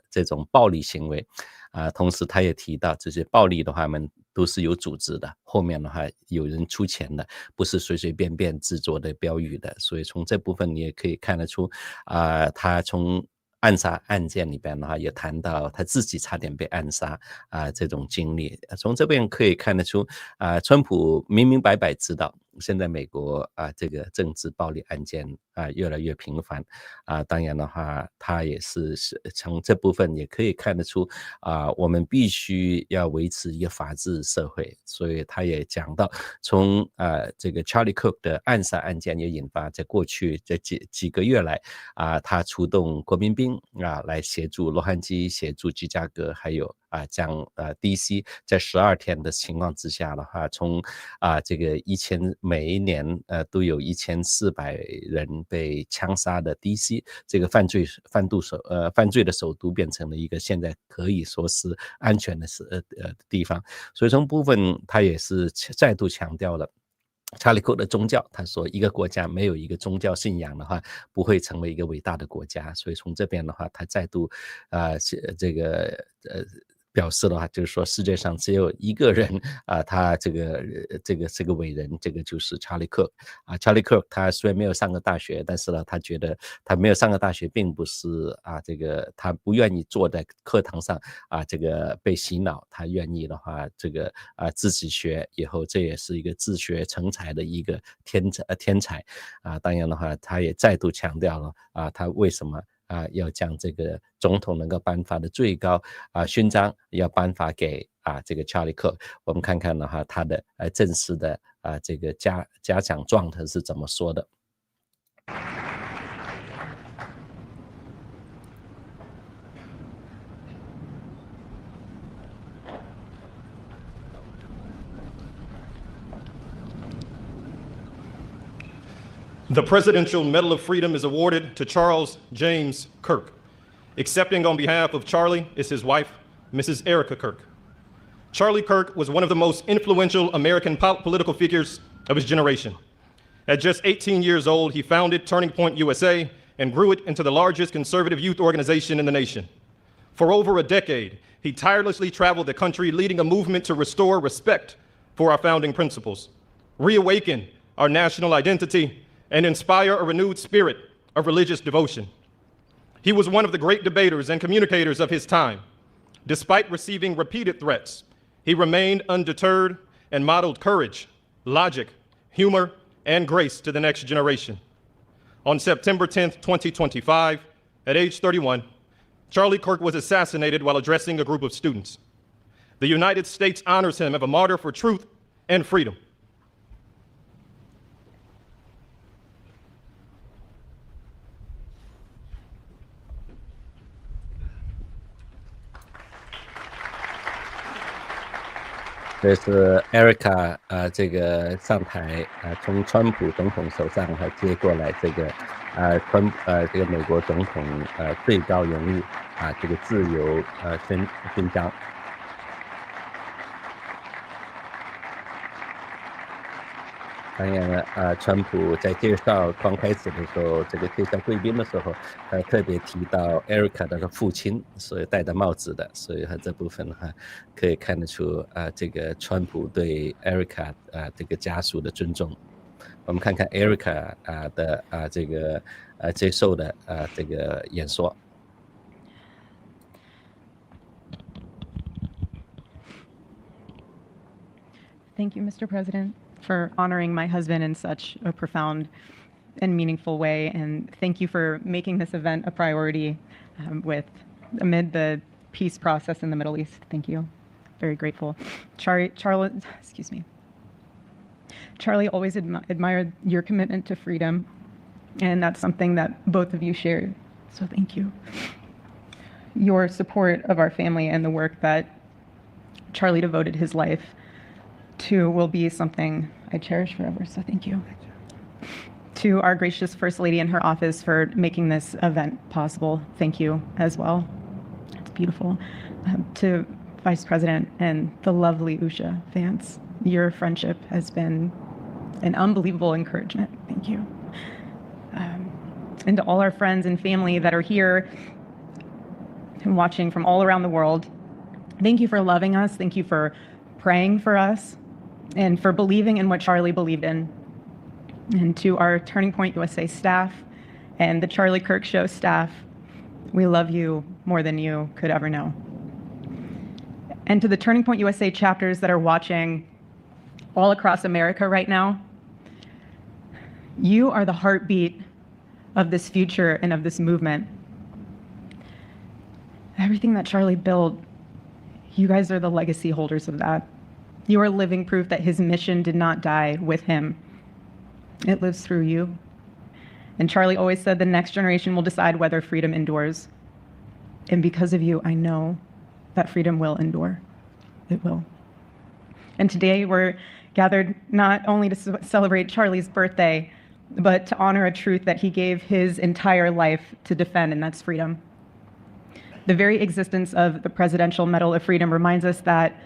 这种暴力行为同时他也提到这些暴力的话们都是有组织的，后面的话有人出钱的，不是随随便便制作的标语的，所以从这部分你也可以看得出他从暗杀案件里边的话也谈到他自己差点被暗杀这种经历，从这边可以看得出川普明明白白知道现在美国这个政治暴力案件越来越频繁当然的话他也是从这部分也可以看得出我们必须要维持一个法治社会，所以他也讲到从这个 Charlie Kirk 的暗杀案件也引发在过去这几个月来他出动国民兵来协助洛杉矶，协助芝加哥，还有将DC 在12天的情况之下的话，从这个每一年都有1400人被枪杀的 DC 这个犯罪的首都变成了一个现在可以说是安全的地方，所以从部分他也是再度强调了查理克的宗教，他说一个国家没有一个宗教信仰的话不会成为一个伟大的国家，所以从这边的话他再度这个表示的话就是说世界上只有一个人他这个伟人，这个就是查理克查理克他虽然没有上过大学，但是呢他觉得他没有上过大学并不是这个他不愿意坐在课堂上这个被洗脑，他愿意的话这个自己学，以后这也是一个自学成才的一个天才当然的话他也再度强调了他为什么要将这个总统能够颁发的最高勋章要颁发给这个 Charlie Kirk。我们看看的话，他的正式的这个嘉奖状他是怎么说的。The Presidential Medal of Freedom is awarded to Charles James Kirk. Accepting on behalf of Charlie is his wife, Mrs. Erica Kirk. Charlie Kirk was one of the most influential American political figures of his generation. At just 18 years old, he founded Turning Point USA and grew it into the largest conservative youth organization in the nation. For over a decade, he tirelessly traveled the country leading a movement to restore respect for our founding principles, reawaken our national identity, and inspire a renewed spirit of religious devotion. He was one of the great debaters and communicators of his time. Despite receiving repeated threats, he remained undeterred and modeled courage, logic, humor, and grace to the next generation. On September 10th, 2025, at age 31, Charlie Kirk was assassinated while addressing a group of students. The United States honors him as a martyr for truth and freedom.这是 Erica 这个上台从川普总统手上接过来这个这个美国总统最高荣誉这个自由勋章。当然川普在介绍刚开始的时候，这个介绍贵宾的时候，特别提到 Erica 的父亲，所以戴的帽子的，所以这部分的话可以看得出这个川普对 Erica 这个家属的尊重。我们看看 Erica 的这个接受的这个演说。Thank you, Mr. President, for honoring my husband in such a profound and meaningful way. And thank you for making this event a priority amid the peace process in the Middle East. Thank you. Very grateful. Charlie always admired your commitment to freedom, and that's something that both of you shared. So thank you. Your support of our family and the work that Charlie devoted his life to will be something I cherish forever, so thank you. To our gracious First Lady in her office for making this event possible, thank you as well. It's beautiful. To Vice President and the lovely Usha Vance, your friendship has been an unbelievable encouragement. Thank you. And to all our friends and family that are here and watching from all around the world, thank you for loving us. Thank you for praying for us and for believing in what Charlie believed in. And to our Turning Point USA staff and the Charlie Kirk Show staff, we love you more than you could ever know. And to the Turning Point USA chapters that are watching all across America right now, you are the heartbeat of this future and of this movement. Everything that Charlie built, you guys are the legacy holders of that. You are living proof that his mission did not die with him. It lives through you. And Charlie always said the next generation will decide whether freedom endures. And because of you, I know that freedom will endure. It will. And today we're gathered not only to celebrate Charlie's birthday, but to honor a truth that he gave his entire life to defend, and that's freedom. The very existence of the Presidential Medal of Freedom reminds us that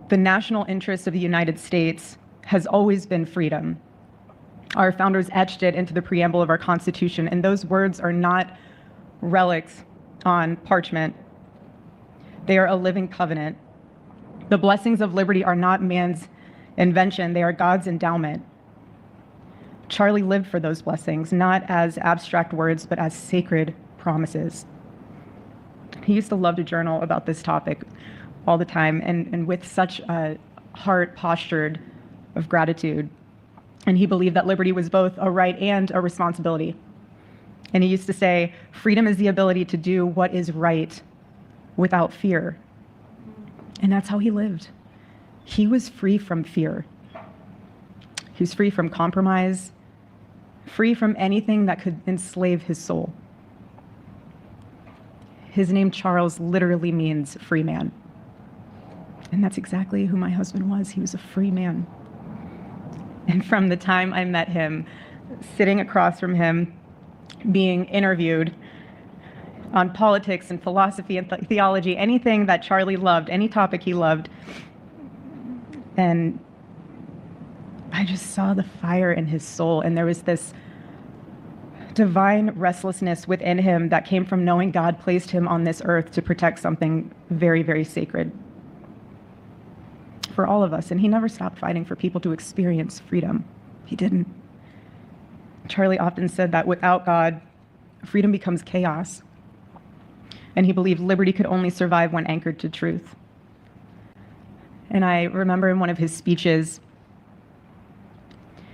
the national interest of the United States has always been freedom. Our founders etched it into the preamble of our Constitution, and those words are not relics on parchment. They are a living covenant. The blessings of liberty are not man's invention, they are God's endowment. Charlie lived for those blessings, not as abstract words, but as sacred promises. He used to love to journal about this topic all the time, and with such a heart postured of gratitude. And he believed that liberty was both a right and a responsibility. And he used to say, freedom is the ability to do what is right without fear. And that's how he lived. He was free from fear. He was free from compromise, free from anything that could enslave his soul. His name, Charles, literally means free man. And that's exactly who my husband was. He was a free man. And from the time I met him, sitting across from him, being interviewed on politics and philosophy and theology, anything that Charlie loved, any topic he loved, and I just saw the fire in his soul, and there was this divine restlessness within him that came from knowing God placed him on this earth to protect something very, very sacred for all of us. And he never stopped fighting for people to experience freedom. He didn't. Charlie often said that without God, freedom becomes chaos. And he believed liberty could only survive when anchored to truth. And I remember in one of his speeches,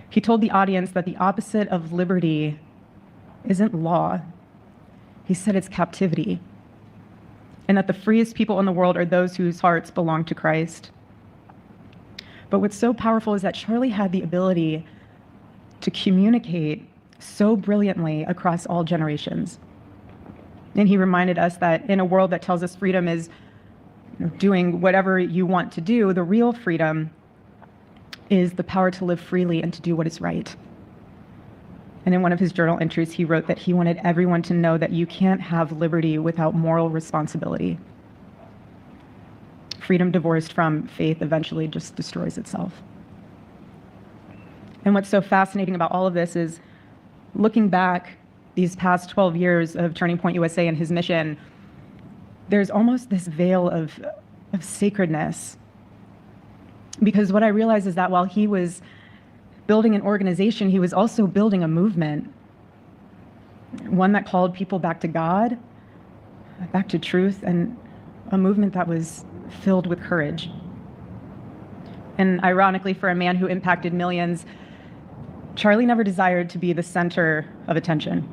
he told the audience that the opposite of liberty isn't law. He said it's captivity. And that the freest people in the world are those whose hearts belong to Christ. But what's so powerful is that Charlie had the ability to communicate so brilliantly across all generations. And he reminded us that in a world that tells us freedom is doing whatever you want to do, the real freedom is the power to live freely and to do what is right. And in one of his journal entries, he wrote that he wanted everyone to know that you can't have liberty without moral responsibility. Freedom divorced from faith eventually just destroys itself. And what's so fascinating about all of this is looking back these past 12 years of Turning Point USA and his mission, there's almost this veil of sacredness. Because what I realized is that while he was building an organization, he was also building a movement, one that called people back to God, back to truth, and a movement that was filled with courage. And ironically, for a man who impacted millions, Charlie never desired to be the center of attention.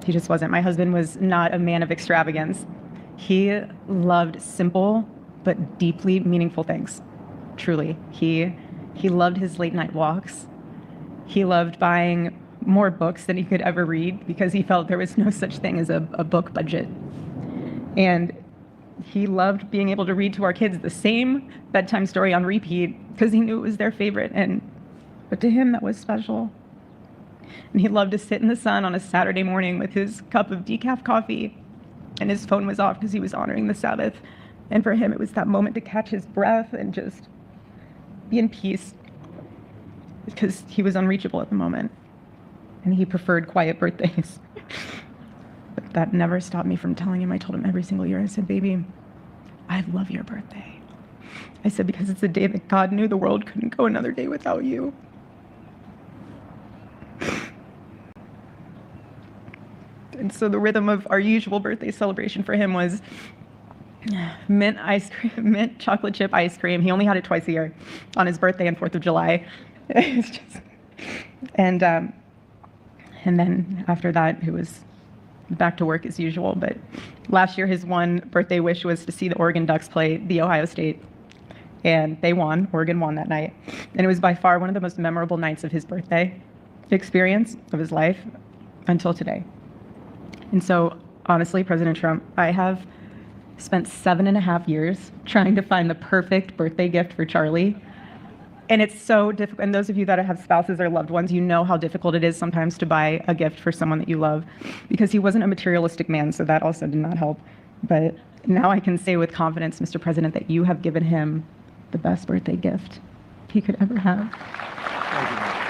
He just wasn't. My husband was not a man of extravagance. He loved simple but deeply meaningful things. Truly. He loved his late night walks. He loved buying more books than he could ever read because he felt there was no such thing as a book budget. And he loved being able to read to our kids the same bedtime story on repeat because he knew it was their favorite. But to him, that was special. And he loved to sit in the sun on a Saturday morning with his cup of decaf coffee, and his phone was off because he was honoring the Sabbath. And for him, it was that moment to catch his breath and just be in peace because he was unreachable at the moment. And he preferred quiet birthdays. But that never stopped me from telling him. I told him every single year, I said, baby, I love your birthday. I said, because it's the day that God knew the world couldn't go another day without you. And so the rhythm of our usual birthday celebration for him was mint ice cream, mint chocolate chip ice cream. He only had it twice a year, on his birthday and 4th of July. It's just, and then after that, it was back to work as usual. But last year, his one birthday wish was to see the Oregon Ducks play the Ohio State. And they won. Oregon won that night. And it was by far one of the most memorable nights of his birthday experience of his life until today. And so, honestly, President Trump, I have spent 7.5 years trying to find the perfect birthday gift for Charlie. And it's so difficult. And those of you that have spouses or loved ones, you know how difficult it is sometimes to buy a gift for someone that you love, because he wasn't a materialistic man, so that also did not help. But now I can say with confidence, Mr. President, that you have given him the best birthday gift he could ever have. Thank you.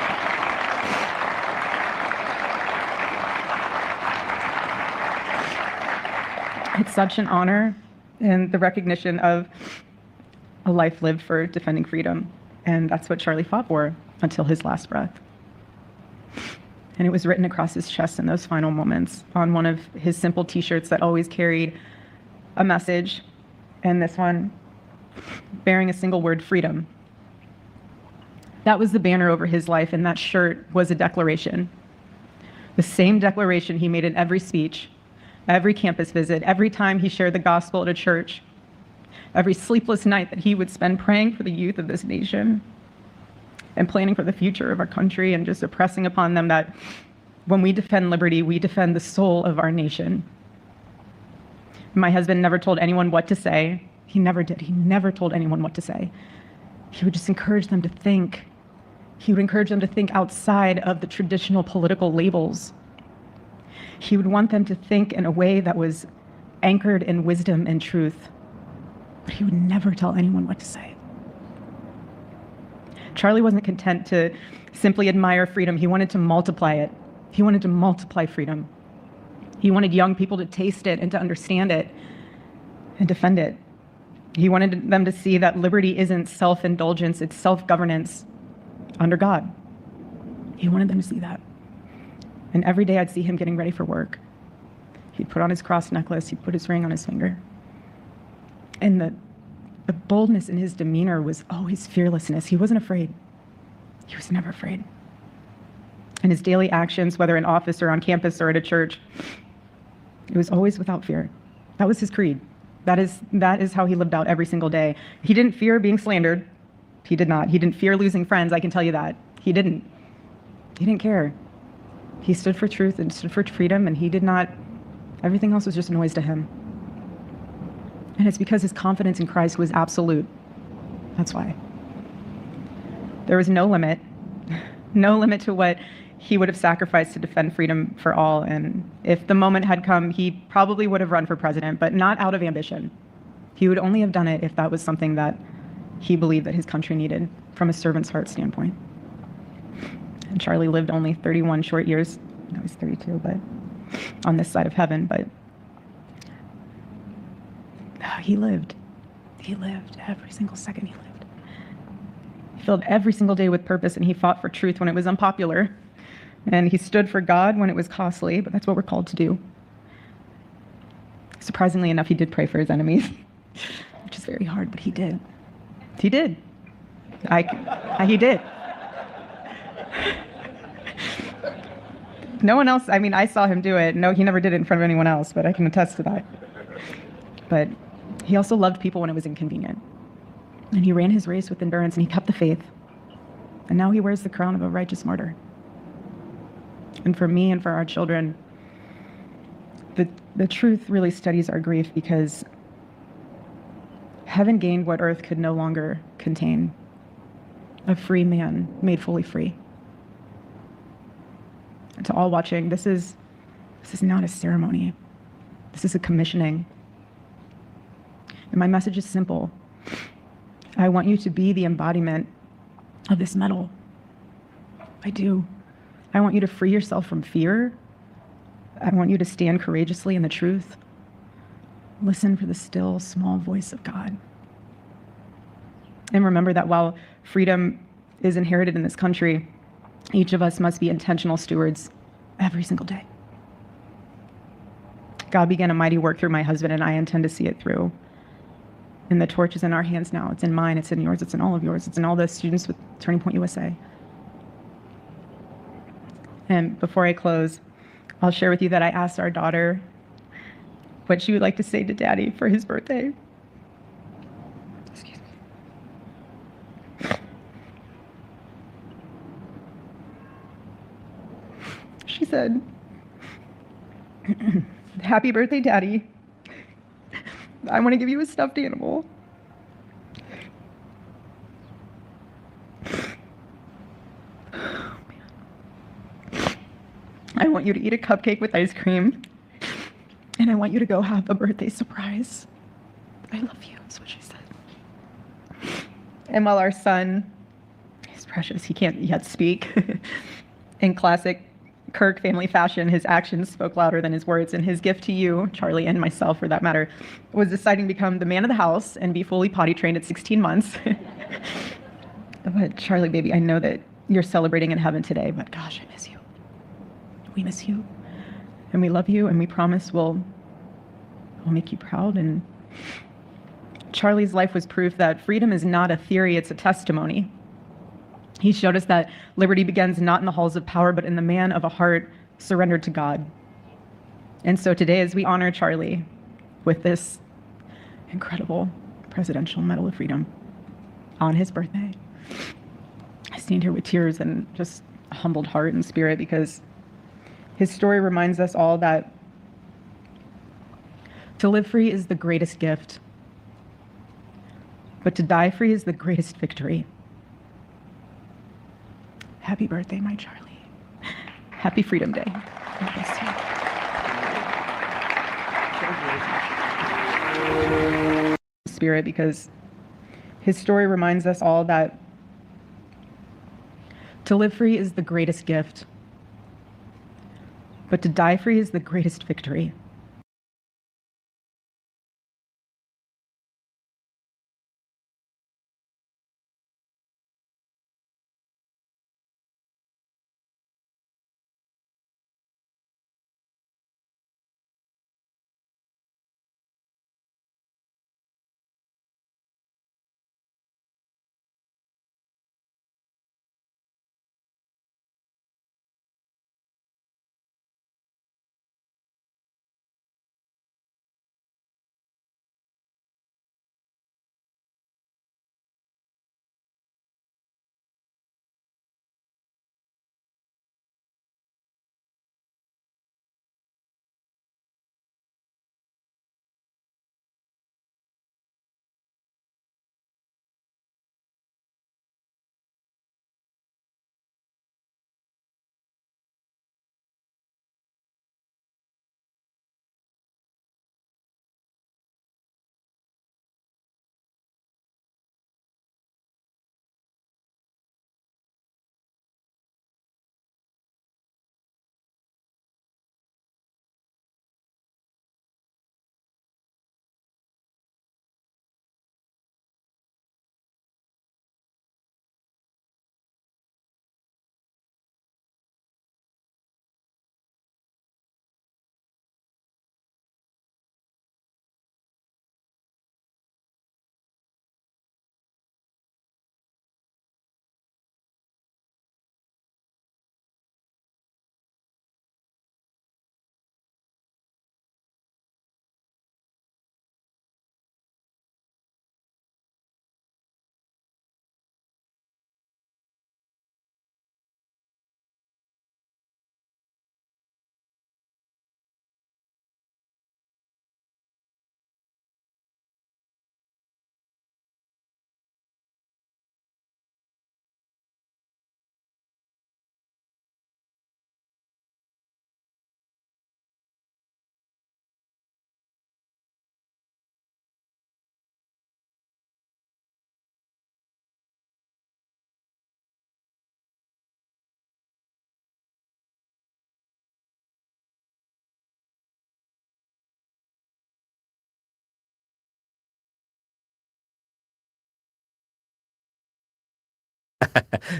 It's such an honor and the recognition of a life lived for defending freedom. And that's what Charlie fought for until his last breath. And it was written across his chest in those final moments on one of his simple t-shirts that always carried a message, and this one bearing a single word, freedom. That was the banner over his life, and that shirt was a declaration. The same declaration he made in every speech, every campus visit, every time he shared the gospel at a church, every sleepless night that he would spend praying for the youth of this nation and planning for the future of our country, and just impressing upon them that when we defend liberty, we defend the soul of our nation. My husband never told anyone what to say. He never did. He never told anyone what to say. He would just encourage them to think. He would encourage them to think outside of the traditional political labels. He would want them to think in a way that was anchored in wisdom and truth. But he would never tell anyone what to say. Charlie wasn't content to simply admire freedom. He wanted to multiply it. He wanted to multiply freedom. He wanted young people to taste it and to understand it and defend it. He wanted them to see that liberty isn't self-indulgence, it's self-governance under God. He wanted them to see that. And every day I'd see him getting ready for work. He'd put on his cross necklace, he'd put his ring on his finger. And the boldness in his demeanor was always fearlessness. He wasn't afraid. He was never afraid. And his daily actions, whether in office or on campus or at a church, it was always without fear. That was his creed. That is how he lived out every single day. He didn't fear being slandered. He did not. He didn't fear losing friends, I can tell you that. He didn't. He didn't care. He stood for truth and stood for freedom, and he did not, everything else was just noise to him. And it's because his confidence in Christ was absolute. That's why. There was no limit to what he would have sacrificed to defend freedom for all. And if the moment had come, he probably would have run for president, but not out of ambition. He would only have done it if that was something that he believed that his country needed from a servant's heart standpoint. And Charlie lived only 31 short years. No, he's 32, but on this side of heaven, but he lived. He lived every single second he lived. He filled every single day with purpose, and he fought for truth when it was unpopular. And he stood for God when it was costly, but that's what we're called to do. Surprisingly enough, he did pray for his enemies, which is very hard, but he did. He did. He did. No one else, I mean, I saw him do it. No, he never did it in front of anyone else, but I can attest to that. But he also loved people when it was inconvenient. And he ran his race with endurance, and he kept the faith. And now he wears the crown of a righteous martyr. And for me and for our children, the truth really steadies our grief, because heaven gained what earth could no longer contain: a free man made fully free. And to all watching, this is not a ceremony. This is a commissioning. And my message is simple. I want you to be the embodiment of this medal. I do. I want you to free yourself from fear. I want you to stand courageously in the truth. Listen for the still, small voice of God. And remember that while freedom is inherited in this country, each of us must be intentional stewards every single day. God began a mighty work through my husband, and I intend to see it through. And the torch is in our hands now. It's in mine, it's in yours, it's in all of yours, it's in all the students with Turning Point USA. And before I close, I'll share with you that I asked our daughter what she would like to say to Daddy for his birthday. Excuse me. She said, "Happy birthday, Daddy. I want to give you a stuffed animal. I want you to eat a cupcake with ice cream, and I want you to go have a birthday surprise. I love you," is what she said. And while our son, he's precious, he can't yet speak, in classic Kirk family fashion, his actions spoke louder than his words, and his gift to you, Charlie, and myself for that matter, was deciding to become the man of the house and be fully potty trained at 16 months. But Charlie, baby, I know that you're celebrating in heaven today, but gosh, I miss you. We miss you, and we love you, and we promise we'll make you proud. And Charlie's life was proof that freedom is not a theory, it's a testimony. He showed us that liberty begins not in the halls of power, but in the man of a heart surrendered to God. And so today, as we honor Charlie with this incredible Presidential Medal of Freedom on his birthday, I stand here with tears and just a humbled heart and spirit, because his story reminds us all that to live free is the greatest gift, but to die free is the greatest victory. Happy birthday, my Charlie. Happy Freedom Day. God bless you. Spirit, because his story reminds us all that to live free is the greatest gift, but to die free is the greatest victory.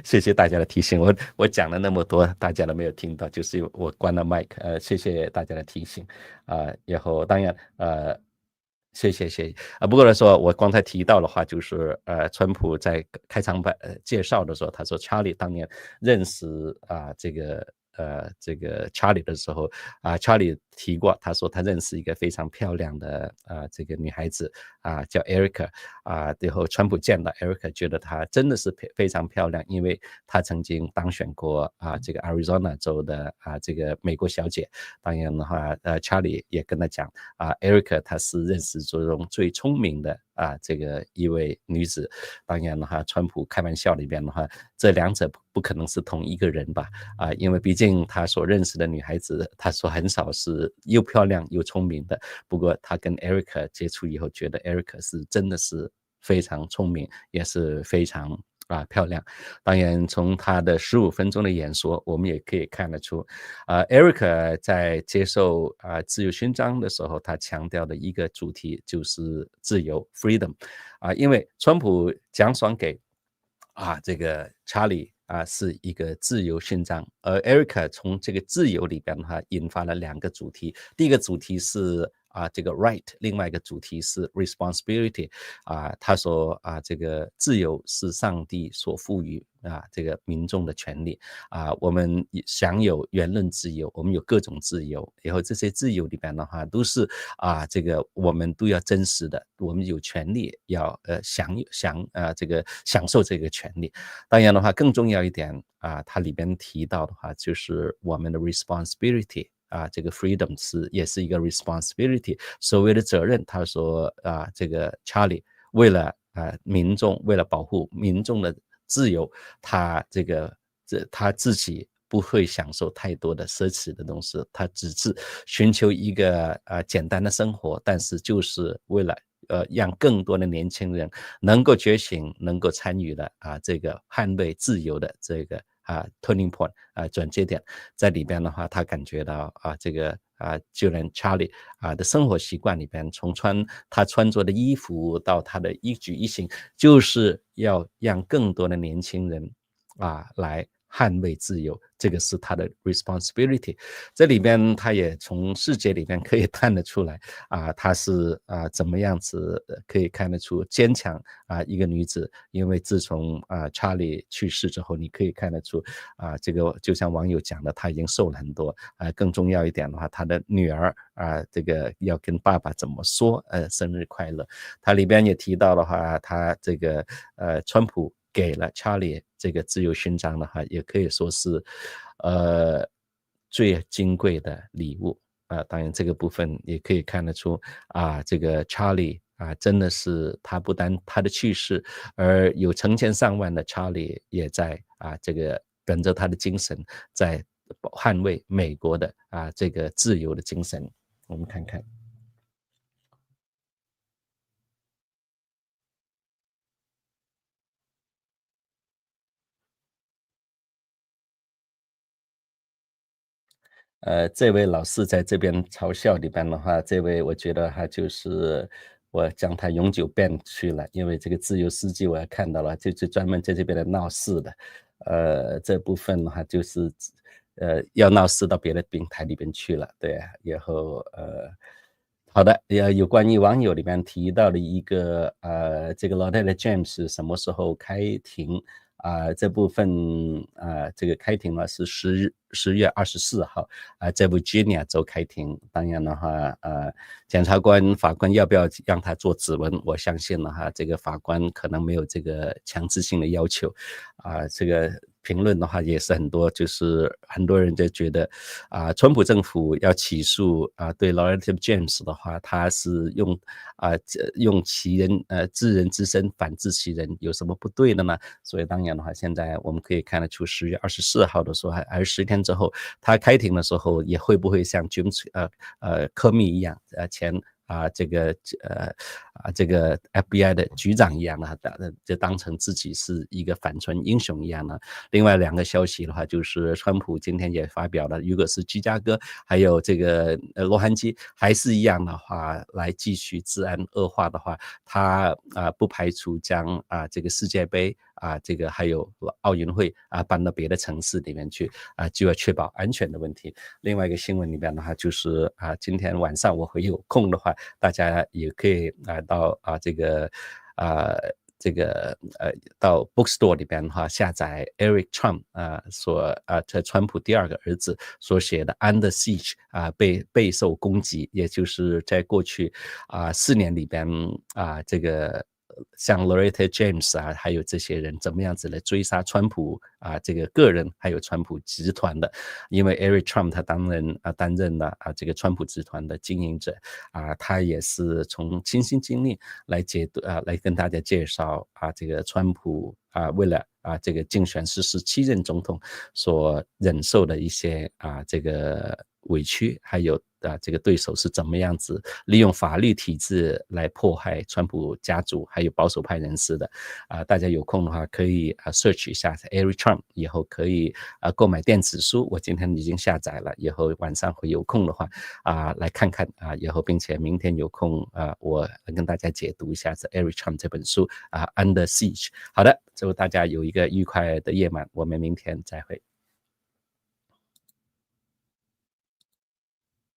谢谢大家的提醒，我讲了那么多，大家都没有听到，就是我关了麦克。谢谢大家的提醒然后当然谢谢不过来说，我刚才提到的话就是川普在开场白介绍的时候，他说查理当年认识这个查理的时候查理提过，他说他认识一个非常漂亮的这个女孩子叫 Erica 然后川普见到 Erica 觉得她真的是非常漂亮，因为她曾经当选过这个 Arizona 州的这个美国小姐。当然的话查理也跟他讲Erica 她是认识中最聪明的这个一位女子。当然的话川普开玩笑里边的话，这两者不可能是同一个人吧因为毕竟他所认识的女孩子，他说很少是又漂亮又聪明的。不过他跟 Erica 接触以后，觉得 Erica 是真的是非常聪明，也是非常漂亮。当然从他的15分钟的演说，我们也可以看得出Erica 在接受自由勋章的时候，他强调的一个主题就是自由 freedom 因为川普奖赏给这个查理是一个自由勋章，而 Erica 从这个自由里边的话引发了两个主题。第一个主题是这个 right， 另外一个主题是 responsibility他说这个自由是上帝所赋予这个民众的权利我们享有言论自由，我们有各种自由，然后这些自由里边的话都是这个我们都要真实的，我们有权利要享受这个权利。当然的话更重要一点它里边提到的话就是我们的 responsibility这个 freedom 也是一个 responsibility， 所谓的责任。他说这个 Charlie 为了民众，为了保护民众的自由，他自己不会享受太多的奢侈的东西，他只是寻求一个简单的生活，但是就是为了让更多的年轻人能够觉醒，能够参与了这个捍卫自由的这个turning point 转接点。在里边的话他感觉到这个就连 Charlie 的生活习惯里边，从他穿着的衣服到他的一举一行，就是要让更多的年轻人来捍卫自由，这个是他的 responsibility。 这里边他也从世界里面可以看得出来他是怎么样子可以看得出坚强一个女子。因为自从查理去世之后，你可以看得出这个就像网友讲的，她已经瘦了很多更重要一点的话，她的女儿这个要跟爸爸怎么说生日快乐。他里边也提到的话，他这个川普给了查理这个自由勋章的话，也可以说是最金贵的礼物当然这个部分也可以看得出这个查理真的是他不单他的去世，而有成千上万的查理也在这个本着他的精神在捍卫美国的这个自由的精神。我们看看这位老师在这边嘲笑里边的话，这位我觉得他就是我将他永久 ban 去了，因为这个自由司机我也看到了，就专门在这边的闹事的，这部分的话就是要闹事到别的平台里边去了，对，然后好的，有关于网友里面提到的一个这个 Loretta James 什么时候开庭这部分这个开庭呢是10月24号在 Virginia 州开庭。当然的话检察官法官要不要让他做指纹，我相信了这个法官可能没有这个强制性的要求这个评论的话也是很多，就是很多人就觉得川普政府要起诉对 Loretta James 的话，他是用其人治人之身反治其人，有什么不对的呢？所以当然的话，现在我们可以看得出10月24号的时候还是10天之后他开庭的时候，也会不会像 James 科密一样前这个 FBI 的局长一样的就当成自己是一个反川英雄一样的。另外2个消息的话，就是川普今天也发表了，如果是芝加哥还有这个洛杉矶还是一样的话，来继续治安恶化的话，他不排除将这个世界杯这个还有奥运会搬到别的城市里面去就要确保安全的问题。另外一个新闻里面的话，就是今天晚上我会有空的话，大家也可以到到 bookstore 里边的话下载 Eric Trump 川普第2个儿子所写的 Under Siege 备受攻击，也就是在过去4年里边这个像 Loretta James 还有这些人怎么样子来追杀川普这个个人还有川普集团的。因为 Eric Trump 他担任了这个川普集团的经营者他也是从亲身经历来来跟大家介绍这个川普为了这个竞选47任总统所忍受的一些这个委屈，还有这个对手是怎么样子利用法律体制来迫害川普家族还有保守派人士的大家有空的话可以search 一下 Eric Trump， 以后可以购买电子书，我今天已经下载了，以后晚上会有空的话来看看以后并且明天有空我跟大家解读一下这 Eric Trump 这本书Under Siege。 好的，祝大家有一个愉快的夜晚，我们明天再会。